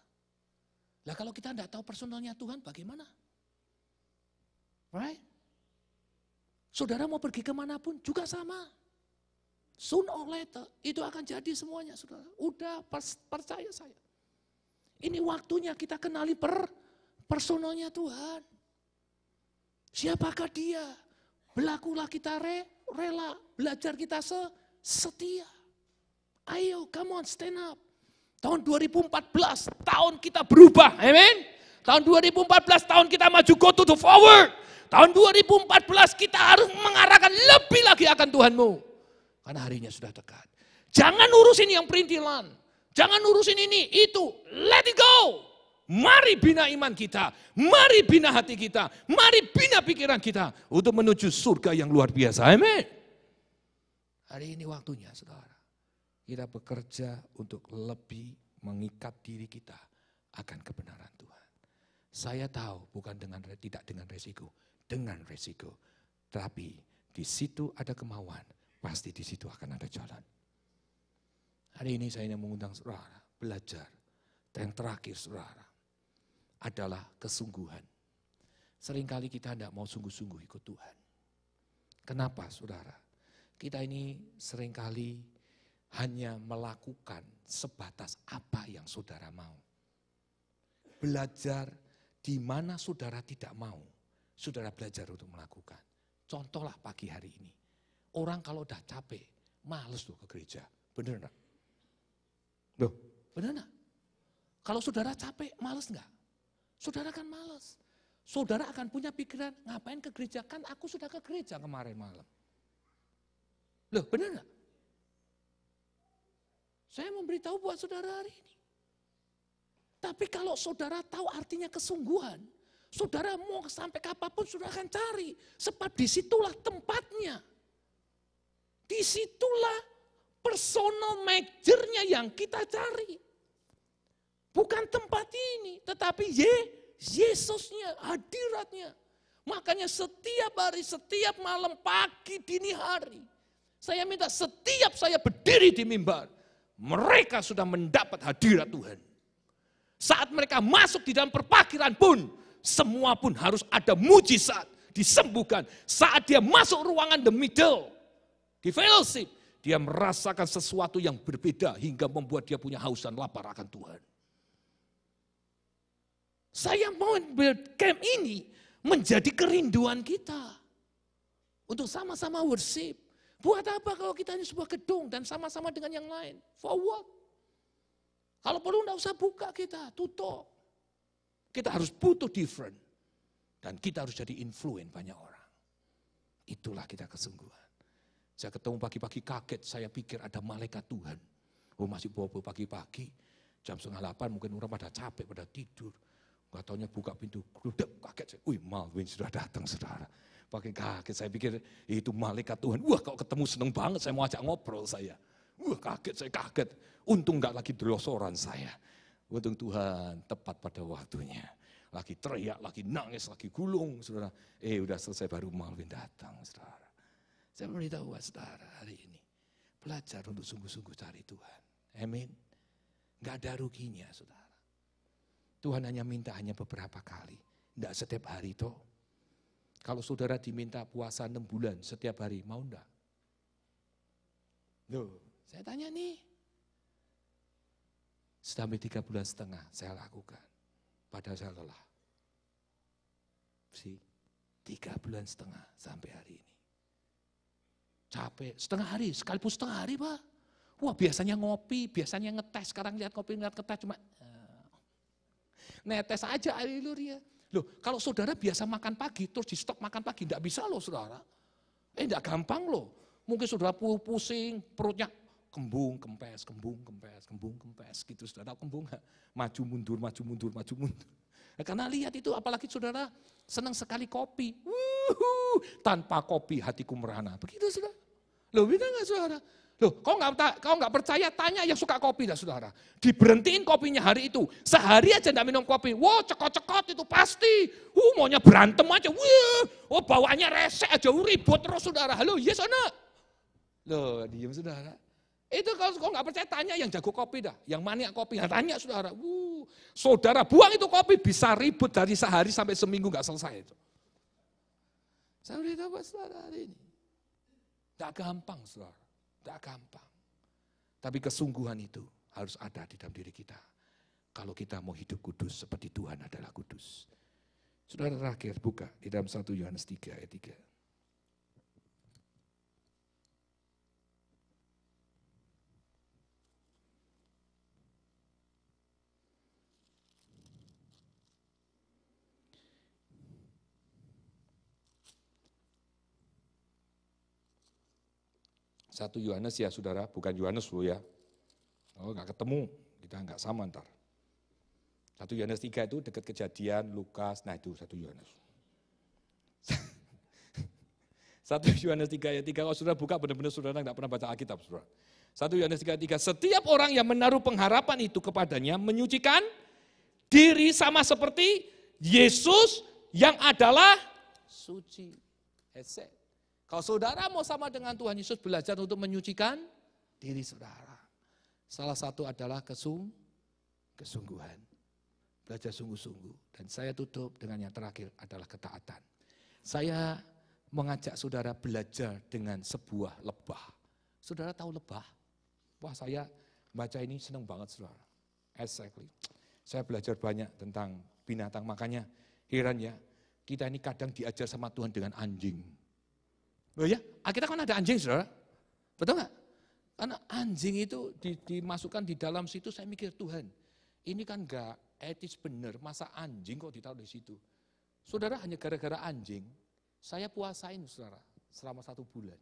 Lah kalau kita tidak tahu personalnya Tuhan bagaimana? Right? Saudara mau pergi kemanapun juga sama. Soon or later itu akan jadi semuanya saudara. Udah percaya saya. Ini waktunya kita kenali personalnya Tuhan. Siapakah dia? Berlakulah kita rela, belajar kita setia. Ayo, come on, stand up. Tahun 2014, tahun kita berubah, amin. Tahun 2014, tahun kita maju, go to the forward. Tahun 2014 kita harus mengarahkan lebih lagi akan Tuhanmu. Karena harinya sudah dekat. Jangan urusin yang perintilan. Jangan urusin ini, itu. Let it go. Mari bina iman kita. Mari bina hati kita. Mari bina pikiran kita. Untuk menuju surga yang luar biasa. Amin. Hari ini waktunya saudara. Kita bekerja untuk lebih mengikat diri kita akan kebenaran Tuhan. Saya tahu bukan tidak dengan resiko. Dengan resiko. Tapi di situ ada kemauan. Pasti di situ akan ada jalan. Hari ini saya ingin mengundang saudara belajar. Dan yang terakhir saudara adalah kesungguhan. Seringkali kita tidak mau sungguh-sungguh ikut Tuhan. Kenapa saudara? Kita ini seringkali hanya melakukan sebatas apa yang saudara mau. Belajar di mana saudara tidak mau. Saudara belajar untuk melakukan. Contohlah pagi hari ini. Orang kalau udah capek, males loh ke gereja. Bener enggak? Loh, bener enggak? Kalau saudara capek, males enggak? Saudara kan males. Saudara akan punya pikiran, ngapain ke gereja? Kan aku sudah ke gereja kemarin malam. Loh, bener enggak? Saya memberitahu buat saudara hari ini. Tapi kalau saudara tahu artinya kesungguhan, saudara mau sampai kapanpun saudara akan cari. Sebab disitulah tempatnya. Disitulah personal majornya yang kita cari. Bukan tempat ini, tetapi Yesusnya, hadiratnya. Makanya setiap hari, setiap malam, pagi, dini hari. Saya minta setiap saya berdiri di mimbar. Mereka sudah mendapat hadirat Tuhan. Saat mereka masuk di dalam perpakiran pun, semua pun harus ada mujizat, disembuhkan. Saat dia masuk ruangan the middle, di fellowship, dia merasakan sesuatu yang berbeda hingga membuat dia punya haus dan lapar akan Tuhan. Saya mau camp ini menjadi kerinduan kita. Untuk sama-sama worship. Buat apa kalau kita ini sebuah gedung dan sama-sama dengan yang lain? For what? Kalau perlu enggak usah buka kita, tutup. Kita harus butuh different. Dan kita harus jadi influence banyak orang. Itulah kita kesungguhan. Saya ketemu pagi-pagi kaget, saya pikir ada malaikat Tuhan. Oh masih bobo pagi-pagi, jam 7:30 mungkin orang pada capek, pada tidur. Gak taunya buka pintu, gludek, kaget saya. Wih Malvin sudah datang saudara. Pakai kaget, saya pikir itu malaikat Tuhan. Wah kalau ketemu seneng banget, saya mau ajak ngobrol saya. Wah kaget, saya kaget. Untung gak lagi delosoran saya. Untung Tuhan tepat pada waktunya. Lagi teriak, lagi nangis, lagi gulung, saudara. Udah selesai baru Malvin datang, saudara. Saya beritahu buat saudara hari ini. Belajar untuk sungguh-sungguh cari Tuhan. Amin. Gak ada ruginya, saudara. Tuhan hanya minta hanya beberapa kali. Tidak setiap hari toh. Kalau saudara diminta puasa 6 bulan setiap hari, mau enggak? Loh, saya tanya nih. Sampai 3,5 bulan saya lakukan. Padahal saya lelah. 3,5 bulan sampai hari ini. Capek, setengah hari, sekalipun setengah hari Pak. Wah biasanya ngopi, biasanya ngetes, sekarang lihat kopi, lihat ngetes cuma netes aja, haleluya. Loh kalau saudara biasa makan pagi, terus di stok makan pagi, enggak bisa loh saudara. Enggak gampang loh. Mungkin saudara pusing, perutnya kembung, kempes, gitu saudara. Kembung gak? Maju mundur. Nah, karena lihat itu, apalagi saudara senang sekali kopi. Tanpa kopi hatiku merana. Begitu saudara. Loh bisa gak saudara? Loh kau nggak percaya, tanya yang suka kopi dah saudara. Diberhentiin kopinya hari itu. Sehari aja enggak minum kopi. Wow cekot-cekot itu pasti. Maunya berantem aja. Bawaannya resek aja, ribut terus saudara. Halo yes anak. Loh diam saudara. Itu kalau kau nggak percaya tanya yang jago kopi dah, yang maniak kopi, tanya saudara. Saudara buang itu kopi bisa ribut dari sehari sampai seminggu nggak selesai itu. Saya beritahu buat saudara hari ini, nggak gampang saudara, nggak gampang. Tapi kesungguhan itu harus ada di dalam diri kita. Kalau kita mau hidup kudus seperti Tuhan adalah kudus. Saudara terakhir buka di dalam 1 Yohanes 3 ayat 3. 1 Yohanes ya saudara, bukan Yohanes loh ya. Oh gak ketemu, kita gak sama ntar. 1 Yohanes 3 itu dekat Kejadian, Lukas, nah itu 1 Yohanes. 1 Yohanes 3 ayat 3, kalau saudara buka benar-benar saudara gak pernah baca Alkitab saudara. 1 Yohanes 3 ayat 3, setiap orang yang menaruh pengharapan itu kepadanya menyucikan diri sama seperti Yesus yang adalah suci. Kalau saudara mau sama dengan Tuhan Yesus, belajar untuk menyucikan diri saudara. Salah satu adalah kesungguhan. Belajar sungguh-sungguh. Dan saya tutup dengan yang terakhir adalah ketaatan. Saya mengajak saudara belajar dengan sebuah lebah. Saudara tahu lebah? Wah saya baca ini senang banget saudara. Exactly. Saya belajar banyak tentang binatang. Makanya heran ya, kita ini kadang diajar sama Tuhan dengan anjing. Oh ya, kita kan ada anjing saudara, betul nggak? Karena anjing itu dimasukkan di dalam situ, saya mikir Tuhan, ini kan nggak etis benar, masa anjing kok ditaruh di situ? Saudara hanya gara-gara anjing, saya puasain saudara selama 1 bulan.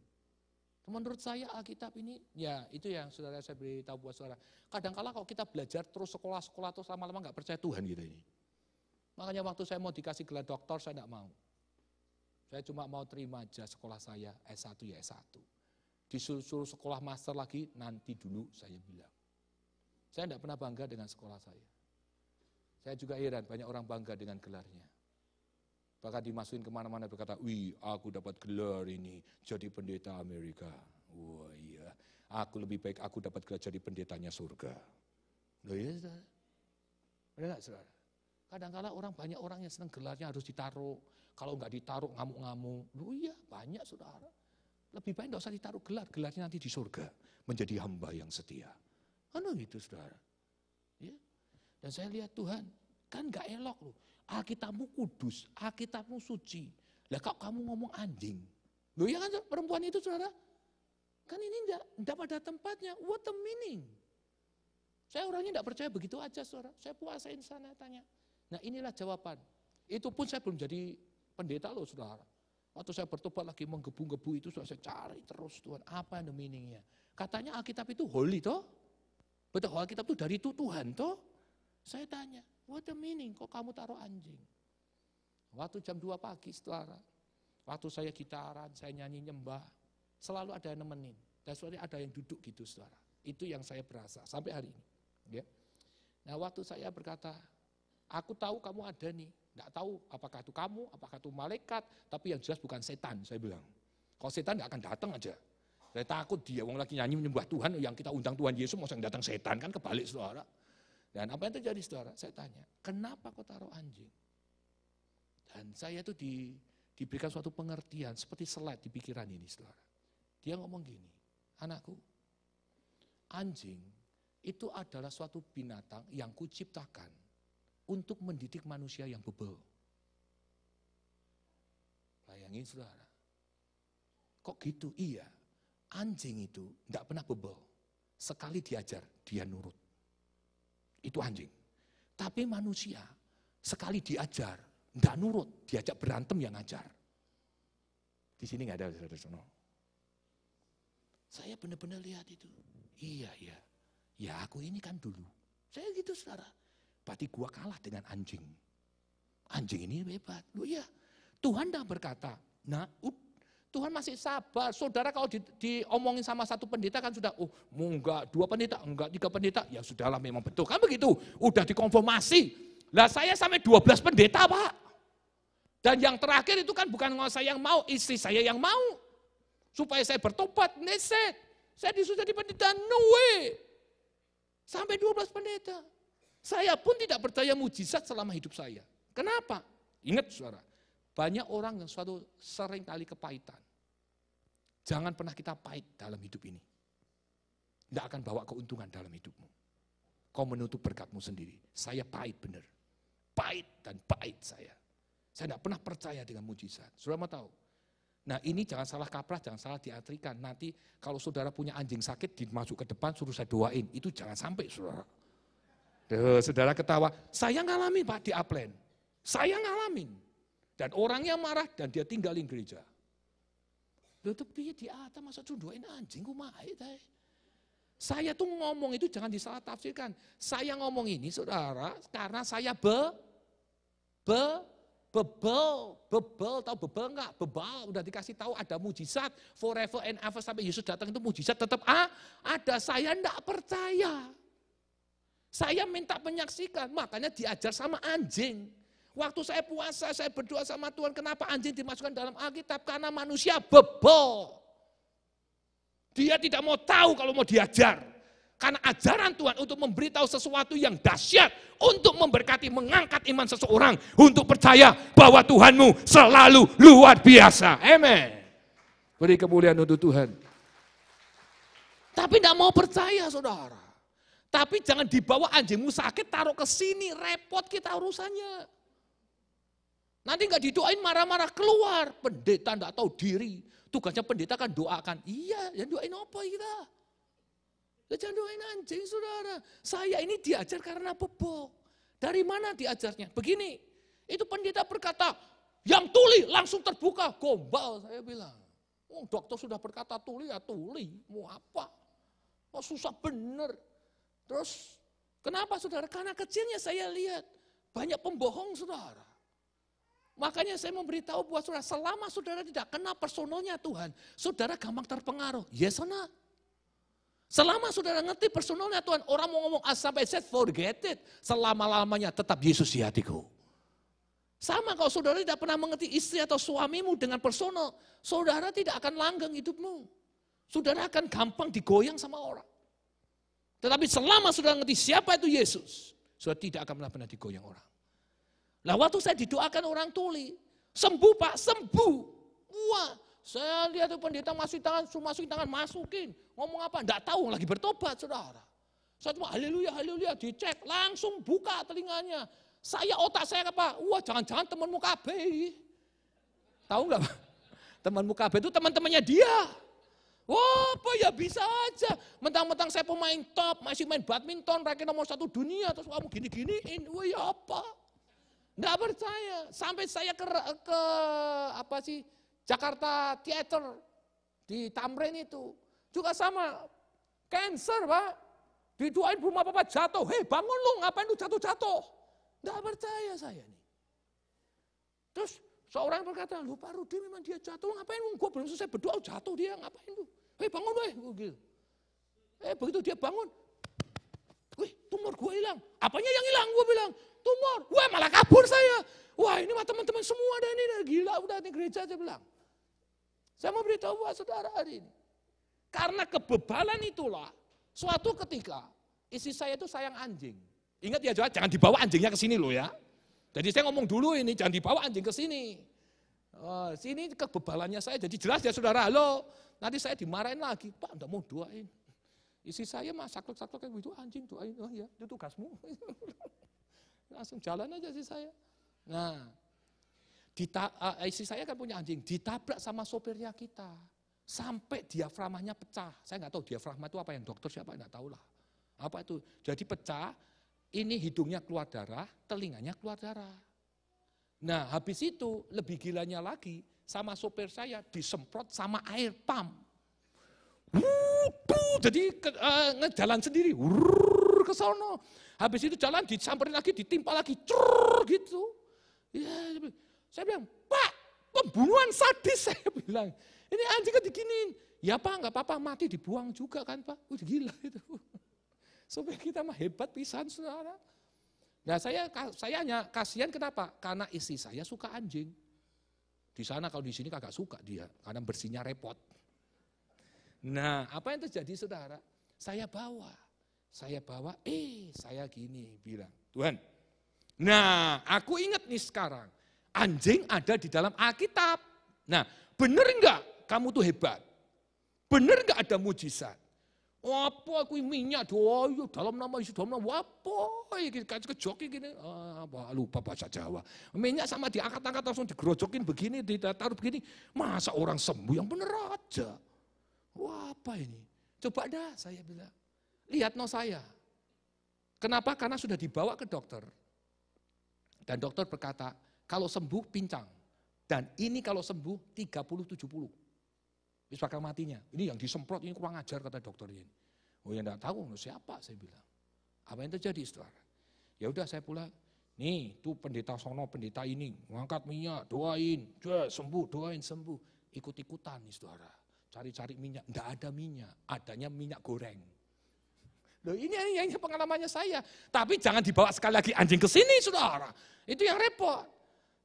Menurut saya Alkitab ini, ya itu yang saudara saya beritahu buat saudara. Kadang-kala kalau kita belajar terus sekolah-sekolah terus lama-lama nggak percaya Tuhan gitu ini. Makanya waktu saya mau dikasih gelar doktor saya nggak mau. Saya cuma mau terima aja sekolah saya S1 ya S1. Disuruh sekolah master lagi, nanti dulu saya bilang. Saya tidak pernah bangga dengan sekolah saya. Saya juga heran, banyak orang bangga dengan gelarnya. Bahkan dimasukin kemana-mana berkata, wih aku dapat gelar ini, jadi pendeta Amerika. Wah iya, aku lebih baik aku dapat gelar jadi pendetanya surga. Loh iya saudara? Benar nggak saudara? Kadang-kadang banyak orang yang senang gelarnya harus ditaruh. Kalau nggak ditaruh ngamuk-ngamuk. Loh iya banyak saudara. Lebih baik nggak usah ditaruh gelarnya nanti di surga. Menjadi hamba yang setia. Kan gitu saudara. Ya. Dan saya lihat Tuhan, kan nggak elok loh. Alkitabmu kudus, Alkitabmu suci. Lah kok kamu ngomong anjing? Loh ya kan perempuan itu saudara? Kan ini enggak pada tempatnya. What the meaning? Saya orangnya enggak percaya begitu aja saudara. Saya puasain sana tanya. Nah inilah jawaban. Itu pun saya belum jadi pendeta loh saudara. Waktu saya bertobat lagi menggebu-gebu itu saya cari terus Tuhan. Apa the meaningnya? Katanya Alkitab itu holy toh. Betul, Alkitab itu dari Tuhan toh. Saya tanya, what the meaning? Kok kamu taruh anjing? Waktu jam 2 pagi saudara. Waktu saya gitaran, saya nyanyi nyembah. Selalu ada yang nemenin. Dan selalu ada yang duduk gitu saudara. Itu yang saya berasa sampai hari ini. Ya. Nah waktu saya berkata, aku tahu kamu ada nih. Nggak tahu apakah itu kamu, apakah itu malaikat. Tapi yang jelas bukan setan, saya bilang. Kalau setan nggak akan datang aja. Saya takut dia, wong lagi nyanyi menyembah Tuhan, yang kita undang Tuhan Yesus, masa yang datang setan, kan kebalik saudara. Dan apa yang terjadi saudara? Saya tanya, kenapa kau taruh anjing? Dan saya tuh diberikan suatu pengertian, seperti slide di pikiran ini saudara. Dia ngomong gini, anakku, anjing itu adalah suatu binatang yang kuciptakan untuk mendidik manusia yang bebel. Bayangin saudara, kok gitu? Iya, anjing itu enggak pernah bebel. Sekali diajar, dia nurut. Itu anjing. Tapi manusia, sekali diajar, enggak nurut, diajak berantem yang ngajar. Di sini enggak ada saudara-saudara. Saya benar-benar lihat itu. Iya, ya aku ini kan dulu. Saya gitu saudara. Berarti gua kalah dengan anjing. Anjing ini hebat. Loh iya, Tuhan dah berkata, nah Tuhan masih sabar. Saudara kalau diomongin sama satu pendeta kan sudah, enggak, 2 pendeta, enggak 3 pendeta. Ya sudahlah memang betul. Kan begitu, udah dikonfirmasi. Lah saya sampai 12 pendeta Pak. Dan yang terakhir itu kan bukan saya yang mau, istri saya yang mau. Supaya saya bertobat, neset. Saya disuruh jadi pendeta, no way. Sampai 12 pendeta. Saya pun tidak percaya mujizat selama hidup saya. Kenapa? Ingat saudara, banyak orang yang suatu sering kali kepahitan. Jangan pernah kita pahit dalam hidup ini. Tidak akan bawa keuntungan dalam hidupmu. Kau menutup berkatmu sendiri. Saya pahit benar. Pahit dan pahit saya. Saya tidak pernah percaya dengan mujizat. Saudara mau tahu? Nah ini jangan salah kaprah, jangan salah diartikan. Nanti kalau saudara punya anjing sakit, dimasuk ke depan suruh saya doain. Itu jangan sampai saudara. Saudara ketawa, saya ngalamin Pak di Upland. Saya ngalamin. Dan orangnya marah dan dia tinggalin gereja. Loh tapi di atas masa doain anjing kumaha teh. Saya tuh ngomong itu jangan disalah tafsirkan. Saya ngomong ini saudara karena saya bebel, tahu bebel enggak? Bebal, udah dikasih tahu ada mujizat, forever and ever sampai Yesus datang itu mujizat tetap ada. Saya enggak percaya. Saya minta menyaksikan, makanya diajar sama anjing. Waktu saya puasa, saya berdoa sama Tuhan, kenapa anjing dimasukkan dalam Alkitab? Karena manusia bebel. Dia tidak mau tahu kalau mau diajar. Karena ajaran Tuhan untuk memberitahu sesuatu yang dahsyat, untuk memberkati, mengangkat iman seseorang, untuk percaya bahwa Tuhanmu selalu luar biasa. Amen. Beri kemuliaan untuk Tuhan. Tapi tidak mau percaya saudara. Tapi jangan dibawa anjingmu sakit, taruh ke sini, repot kita urusannya. Nanti nggak didoain marah-marah keluar, pendeta tidak tahu diri. Tugasnya pendeta kan doakan, iya, yang doain apa kita? Jangan doain anjing saudara. Saya ini diajar karena bebel. Dari mana diajarnya? Begini, itu pendeta berkata, yang tuli langsung terbuka, gombal saya bilang. Oh, dokter sudah berkata tuli ya tuli, mau apa? Oh, susah bener. Terus kenapa saudara? Karena kecilnya saya lihat banyak pembohong saudara. Makanya saya memberitahu buat saudara, selama saudara tidak kenal personalnya Tuhan, saudara gampang terpengaruh. Yes or not? Selama saudara ngerti personalnya Tuhan, orang mau ngomong sampai Z, forget it. Selama-lamanya tetap Yesus di hatiku. Sama kalau saudara tidak pernah mengerti istri atau suamimu dengan personal, saudara tidak akan langgeng hidupmu. Saudara akan gampang digoyang sama orang. Tetapi selama saudara ngerti siapa itu Yesus, saudara tidak akan pernah digoyang orang. Nah waktu saya didoakan orang tuli, sembuh Pak, sembuh. Wah, saya lihat itu pendeta masukin tangan, masukin. Ngomong apa? Enggak tahu, lagi bertobat saudara. Saya cuma haleluya, dicek, langsung buka telinganya. Otak saya apa? Wah jangan-jangan temanmu KB. Tahu enggak Pak? Temanmu KB itu teman-temannya dia. Wah, apa ya bisa aja. Mentang-mentang saya pemain top, masih main badminton, ranking nomor 1 dunia, terus kamu gini-giniin. Wah ya apa? Enggak percaya. Sampai saya ke Jakarta Theater di Tamrin itu. Juga sama. Cancer, Pak. Didoain rumah Bapak jatuh. Hei, bangun lu, ngapain lu jatuh-jatuh? Enggak percaya saya nih. Terus seorang berkata, lu Pak Rudi memang dia jatuh, ngapain lu? Gue belum selesai berdoa, jatuh dia, ngapain lu? Hei, bangun lu, gitu. Begitu dia bangun, wih, tumor gue hilang. Apanya yang hilang? Gue bilang, tumor. Wah, malah kabur saya. Wah, ini mah teman-teman semua ada ini, gila udah di gereja, saya bilang. Saya mau beritahu buat saudara hari ini. Karena kebebalan itulah, suatu ketika, istri saya itu sayang anjing. Ingat ya, jangan dibawa anjingnya ke sini loh ya. Jadi saya ngomong dulu ini, jangan dibawa anjing ke sini. Sini kebebalannya saya, jadi jelas ya saudara, halo. Nanti saya dimarahin lagi, Pak enggak mau doain. Istri saya mah saklek-saklek kayak gitu, anjing doain, oh ya itu tugasmu. Langsung jalan aja sih saya. Nah, istri saya kan punya anjing, ditabrak sama sopirnya kita. Sampai diafragmanya pecah. Saya nggak tahu diafragma itu apa, yang dokter siapa, nggak tahu lah. Apa itu, jadi pecah, ini hidungnya keluar darah, telinganya keluar darah. Nah habis itu lebih gilanya lagi, sama sopir saya disemprot sama air pump. Jadi ngejalan sendiri, ke sono. Habis itu jalan disamperin lagi, ditimpa lagi, gitu. Ya, saya bilang, Pak, pembunuhan sadis, saya bilang. Ini anjing kan diginiin. Ya Pak, nggak apa-apa, mati dibuang juga kan Pak. Udah gila itu. Supaya kita mah hebat pisan saudara. Nah saya hanya kasihan kenapa? Karena istri saya suka anjing. Di sana kalau di sini kagak suka dia, karena bersihnya repot. Nah apa yang terjadi saudara? Saya bawa, saya gini bilang, Tuhan. Nah aku ingat nih sekarang, anjing ada di dalam Alkitab. Nah bener enggak kamu tuh hebat? Bener enggak ada mujizat? Apa aku minyak doa dalam nama Yesus, dalam nama apa? Kayak kejoki gini, lupa bahasa Jawa. Minyak sama diangkat-angkat langsung digerojokin begini, ditaruh begini. Masa orang sembuh yang bener aja? Wah apa ini? Coba dah saya bilang. Lihat no saya. Kenapa? Karena sudah dibawa ke dokter. Dan dokter berkata, kalau sembuh pincang. Dan ini kalau sembuh 30-70. Wis bakal matinya. Ini yang disemprot ini kurang ajar kata dokter ini. Oh ya enggak tahu siapa saya bilang. Apa yang terjadi saudara? Ya udah saya pulang. Nih tuh pendeta sono, pendeta ini. Ngangkat minyak, doain. Sembuh, doain sembuh. Ikut-ikutan nih saudara. Cari-cari minyak, enggak ada minyak. Adanya minyak goreng. Loh ini pengalamannya saya. Tapi jangan dibawa sekali lagi anjing ke sini saudara. Itu yang repot.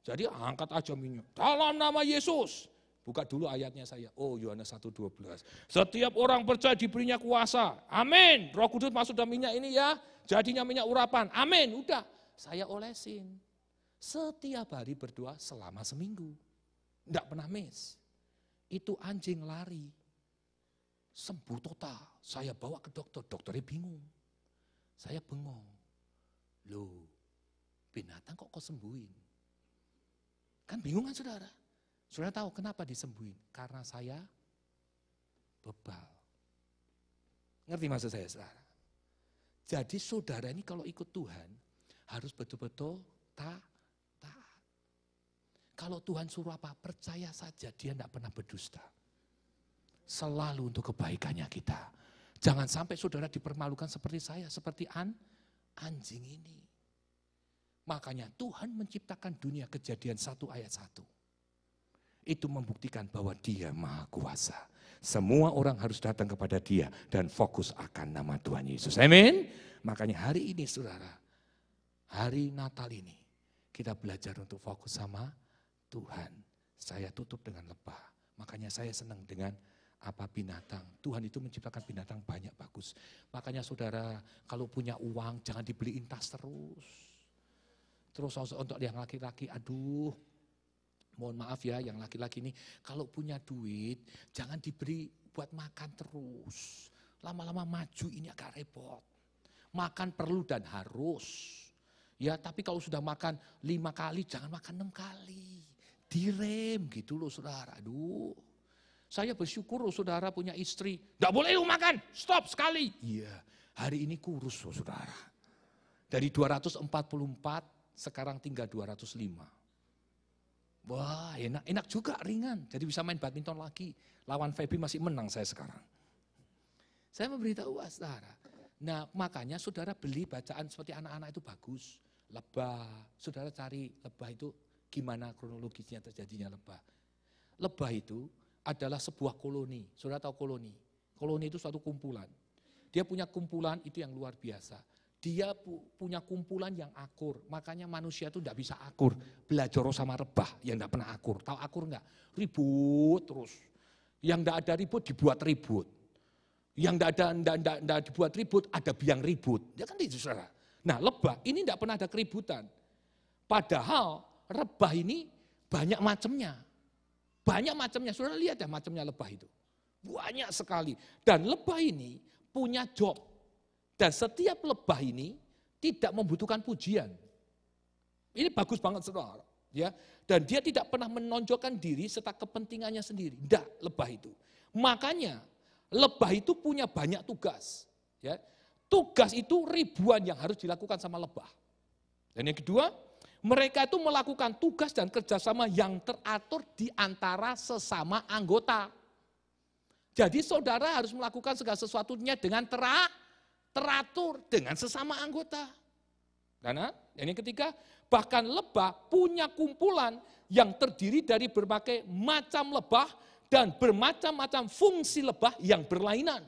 Jadi angkat aja minyak. Dalam nama Yesus. Buka dulu ayatnya saya. Oh Yohanes 1:12. Setiap orang percaya diberinya kuasa. Amin. Roh Kudus masuk dalam minyak ini ya. Jadinya minyak urapan. Amin. Udah. Saya olesin. Setiap hari berdoa selama seminggu. Enggak pernah miss. Itu anjing lari. Sembuh total. Saya bawa ke dokter. Dokternya bingung. Saya bengong. Loh. Binatang kok sembuhin? Kan bingung kan saudara? Saudara tahu kenapa disembuhin? Karena saya bebal. Ngerti maksud saya saudara? Jadi saudara ini kalau ikut Tuhan harus betul-betul taat. Kalau Tuhan suruh apa? Percaya saja, dia tidak pernah berdusta. Selalu untuk kebaikannya kita. Jangan sampai saudara dipermalukan seperti saya, seperti anjing ini. Makanya Tuhan menciptakan dunia, Kejadian 1 ayat 1. Itu membuktikan bahwa dia maha kuasa. Semua orang harus datang kepada dia dan fokus akan nama Tuhan Yesus. Amin. Makanya hari ini saudara, hari Natal ini, kita belajar untuk fokus sama Tuhan. Saya tutup dengan lebah. Makanya saya senang dengan binatang. Tuhan itu menciptakan binatang banyak bagus. Makanya saudara, kalau punya uang jangan dibeliin tas terus. Terus untuk yang laki-laki, aduh. Mohon maaf ya yang laki-laki ini, kalau punya duit jangan diberi buat makan terus. Lama-lama maju ini agak repot. Makan perlu dan harus. Ya tapi kalau sudah makan 5 kali jangan makan 6 kali. Direm gitu loh saudara. Aduh. Saya bersyukur loh saudara punya istri. Enggak boleh lu makan, stop sekali. Iya hari ini kurus loh saudara. Dari 244 sekarang tinggal 205. Wah, enak juga, ringan. Jadi bisa main badminton lagi. Lawan Feby masih menang saya sekarang. Saya memberitahu saudara. Nah, makanya saudara beli bacaan seperti anak-anak itu bagus. Lebah, saudara cari lebah itu gimana kronologisnya terjadinya lebah. Lebah itu adalah sebuah koloni. Saudara tahu koloni? Koloni itu suatu kumpulan. Dia punya kumpulan itu yang luar biasa. Dia punya kumpulan yang akur. Makanya manusia itu tidak bisa akur. Belajar sama lebah yang tidak pernah akur. Tahu akur enggak? Ribut terus. Yang tidak ada ribut dibuat ribut. Yang tidak dibuat ribut ada biang ribut. Ya kan itu saudara. Nah lebah ini tidak pernah ada keributan. Padahal lebah ini banyak macamnya. Banyak macamnya. Saudara lihat ya macamnya lebah itu. Banyak sekali. Dan lebah ini punya job. Dan setiap lebah ini tidak membutuhkan pujian. Ini bagus banget saudara. Ya. Dan dia tidak pernah menonjolkan diri serta kepentingannya sendiri. Tidak lebah itu. Makanya lebah itu punya banyak tugas. Ya. Tugas itu ribuan yang harus dilakukan sama lebah. Dan yang kedua, mereka itu melakukan tugas dan kerjasama yang teratur di antara sesama anggota. Jadi saudara harus melakukan segala sesuatunya dengan teratur dengan sesama anggota. Karena yang ketiga, bahkan lebah punya kumpulan yang terdiri dari berbagai macam lebah dan bermacam-macam fungsi lebah yang berlainan.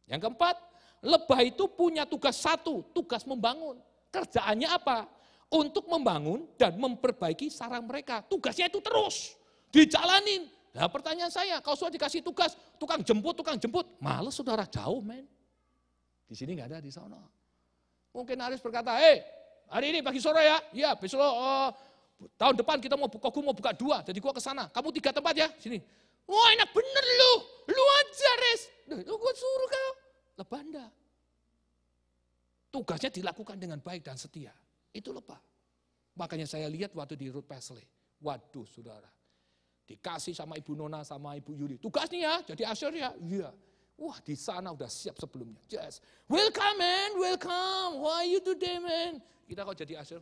Yang keempat, lebah itu punya tugas satu, tugas membangun. Kerjaannya apa? Untuk membangun dan memperbaiki sarang mereka. Tugasnya itu terus dijalanin. Nah pertanyaan saya, kalau sudah dikasih tugas, tukang jemput, males saudara, jauh men. Di sini nggak ada, di sana. Mungkin Aris berkata, hari ini pagi sore ya, iya besok tahun depan kita mau buka 2, jadi gua ke sana. Kamu 3 tempat ya, sini. Wah enak bener lu aja Res. Lu gua suruh kau, lebah anda. Tugasnya dilakukan dengan baik dan setia. Itu lebah. Makanya saya lihat waktu di Ruth Presley, waduh saudara, dikasih sama Ibu Nona sama Ibu Yuri. Tugasnya ya, jadi usher ya, iya. Wah di sana udah siap sebelumnya. Yes. Welcome man, welcome. How are you today man? Kita kok jadi usher.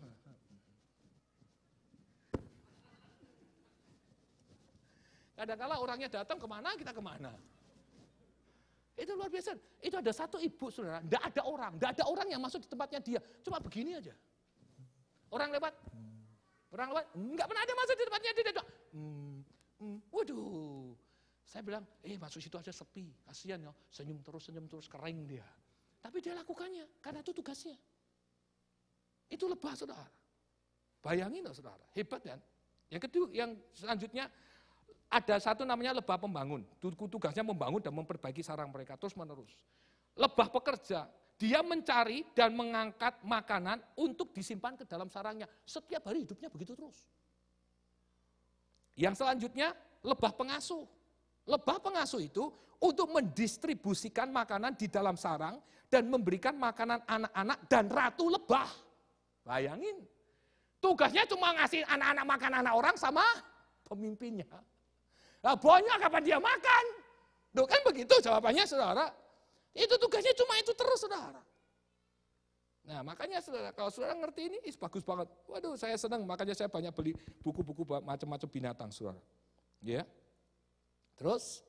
Kadang-kala orangnya datang kemana, kita kemana. Itu luar biasa. Itu ada satu ibu saudara, enggak ada orang yang masuk di tempatnya dia. Cuma begini aja. Orang lewat, enggak pernah ada masuk di tempatnya dia. Waduh. Saya bilang, masuk situ aja sepi, kasihan ya, senyum terus, kering dia. Tapi dia lakukannya, karena itu tugasnya. Itu lebah saudara. Bayangin loh saudara, hebat kan? Yang kedua, yang selanjutnya, ada satu namanya lebah pembangun. Tugasnya membangun dan memperbaiki sarang mereka terus menerus. Lebah pekerja, dia mencari dan mengangkat makanan untuk disimpan ke dalam sarangnya. Setiap hari hidupnya begitu terus. Yang selanjutnya, lebah pengasuh. Lebah pengasuh itu untuk mendistribusikan makanan di dalam sarang dan memberikan makanan anak-anak dan ratu lebah. Bayangin, tugasnya cuma ngasih anak-anak makan anak orang sama pemimpinnya. Nah banyak kapan dia makan? Tuh kan begitu jawabannya saudara. Itu tugasnya cuma itu terus saudara. Nah makanya saudara, kalau saudara ngerti ini, bagus banget. Waduh saya senang, makanya saya banyak beli buku-buku macam-macam binatang saudara. Ya. Terus,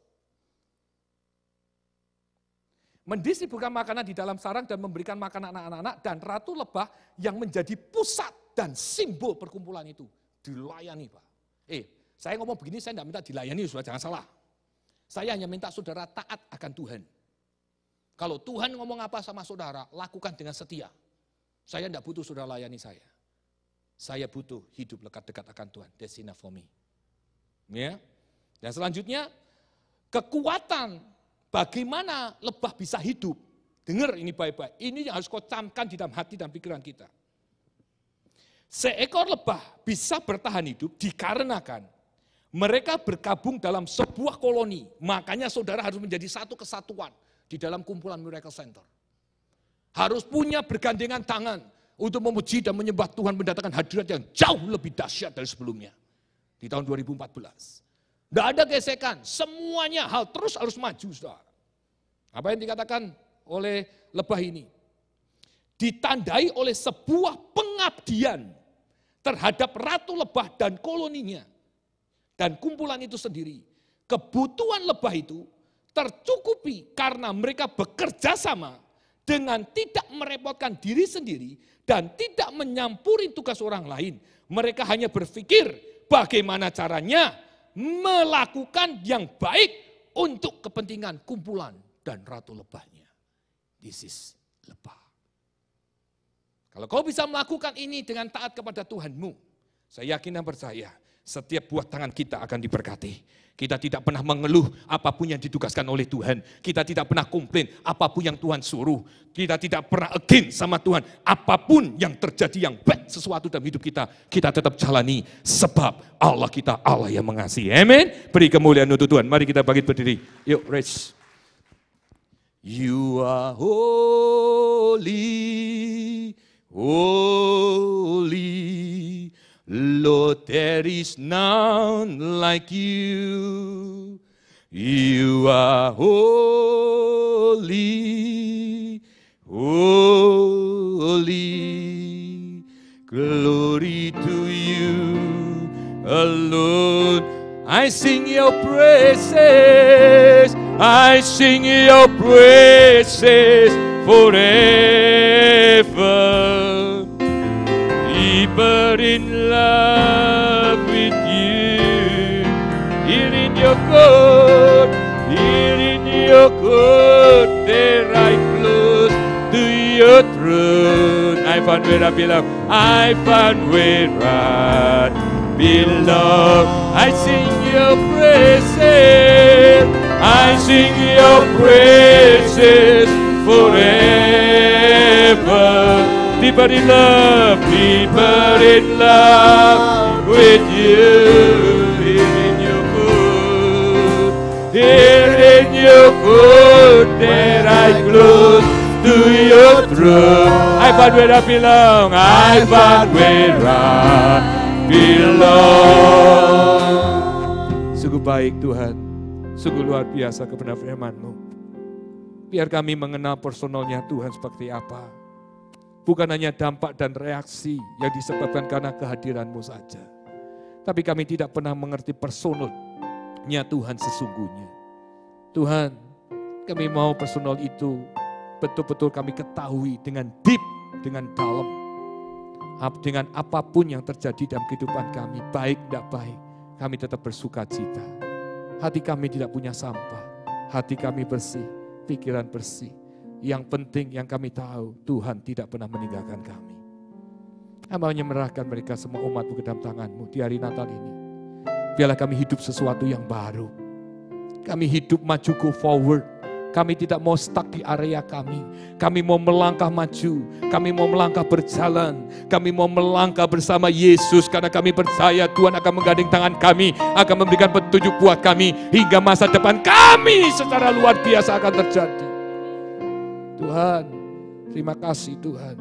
mendistribusikan makanan di dalam sarang dan memberikan makanan anak-anak dan ratu lebah yang menjadi pusat dan simbol perkumpulan itu. Dilayani Pak. Saya ngomong begini, saya tidak minta dilayani, saudara jangan salah. Saya hanya minta saudara taat akan Tuhan. Kalau Tuhan ngomong apa sama saudara, lakukan dengan setia. Saya tidak butuh saudara layani saya. Saya butuh hidup dekat-dekat akan Tuhan. That's enough for me. Ya. Dan selanjutnya, kekuatan bagaimana lebah bisa hidup. Dengar ini baik-baik. Ini yang harus kau camkan di dalam hati dan pikiran kita. Seekor lebah bisa bertahan hidup dikarenakan mereka bergabung dalam sebuah koloni. Makanya saudara harus menjadi satu kesatuan di dalam kumpulan Miracle Center. Harus punya bergandengan tangan untuk memuji dan menyembah Tuhan, mendatangkan hadirat yang jauh lebih dahsyat dari sebelumnya. Di tahun 2014. Tidak ada gesekan, semuanya hal terus harus maju saudara. Apa yang dikatakan oleh lebah ini? ditandai oleh sebuah pengabdian terhadap Ratu Lebah dan koloninya. Dan kumpulan itu sendiri. Kebutuhan lebah itu tercukupi karena mereka bekerja sama dengan tidak merepotkan diri sendiri dan tidak menyampuri tugas orang lain. Mereka hanya berpikir bagaimana caranya melakukan yang baik untuk kepentingan kumpulan dan Ratu Lebahnya. This is lebah. Kalau kau bisa melakukan ini dengan taat kepada Tuhanmu, saya yakin dan percaya setiap buah tangan kita akan diberkati. Kita tidak pernah mengeluh apapun yang ditugaskan oleh Tuhan. Kita tidak pernah komplain apapun yang Tuhan suruh. Kita tidak pernah against sama Tuhan. Apapun yang terjadi yang baik sesuatu dalam hidup kita, kita tetap jalani. Sebab Allah kita Allah yang mengasihi. Amin. Beri kemuliaan untuk Tuhan. Mari kita bangkit berdiri. Yuk, raise. You are holy, holy. Lord, there is none like you. You are holy, holy. Glory to you alone. I sing your praises. I sing your praises forever. Deeper in love with you, here in your court, there I close to your throne. I found where I belong, I found where I belong. I sing your praises, I sing your praises forever. Deeper in love with you. Here in your good, there I close to your throne. I found where I belong, I found where I belong. Sungguh baik Tuhan, sungguh luar biasa kebenaran firman-Mu. Biar kami mengenal personalnya Tuhan seperti apa. Bukan hanya dampak dan reaksi yang disebabkan karena kehadiran-Mu saja. Tapi kami tidak pernah mengerti personalnya Tuhan sesungguhnya. Tuhan, kami mau personal itu betul-betul kami ketahui dengan deep, dengan dalam. Dengan apapun yang terjadi dalam kehidupan kami, baik tidak baik, kami tetap bersuka cita. Hati kami tidak punya sampah, hati kami bersih, pikiran bersih. Yang penting yang kami tahu, Tuhan tidak pernah meninggalkan kami. Hamba-Nya menyerahkan mereka semua umat-Mu ke dalam tangan-Mu di hari Natal ini. Biarlah kami hidup sesuatu yang baru. Kami hidup maju, go forward. Kami tidak mau stuck di area kami. Kami mau melangkah maju. Kami mau melangkah berjalan. Kami mau melangkah bersama Yesus. Karena kami percaya Tuhan akan menggandeng tangan kami. Akan memberikan petunjuk buat kami. Hingga masa depan kami secara luar biasa akan terjadi. Tuhan, terima kasih Tuhan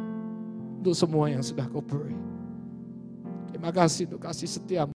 untuk semua yang sudah Kau beri. Terima kasih untuk kasih setia-Mu.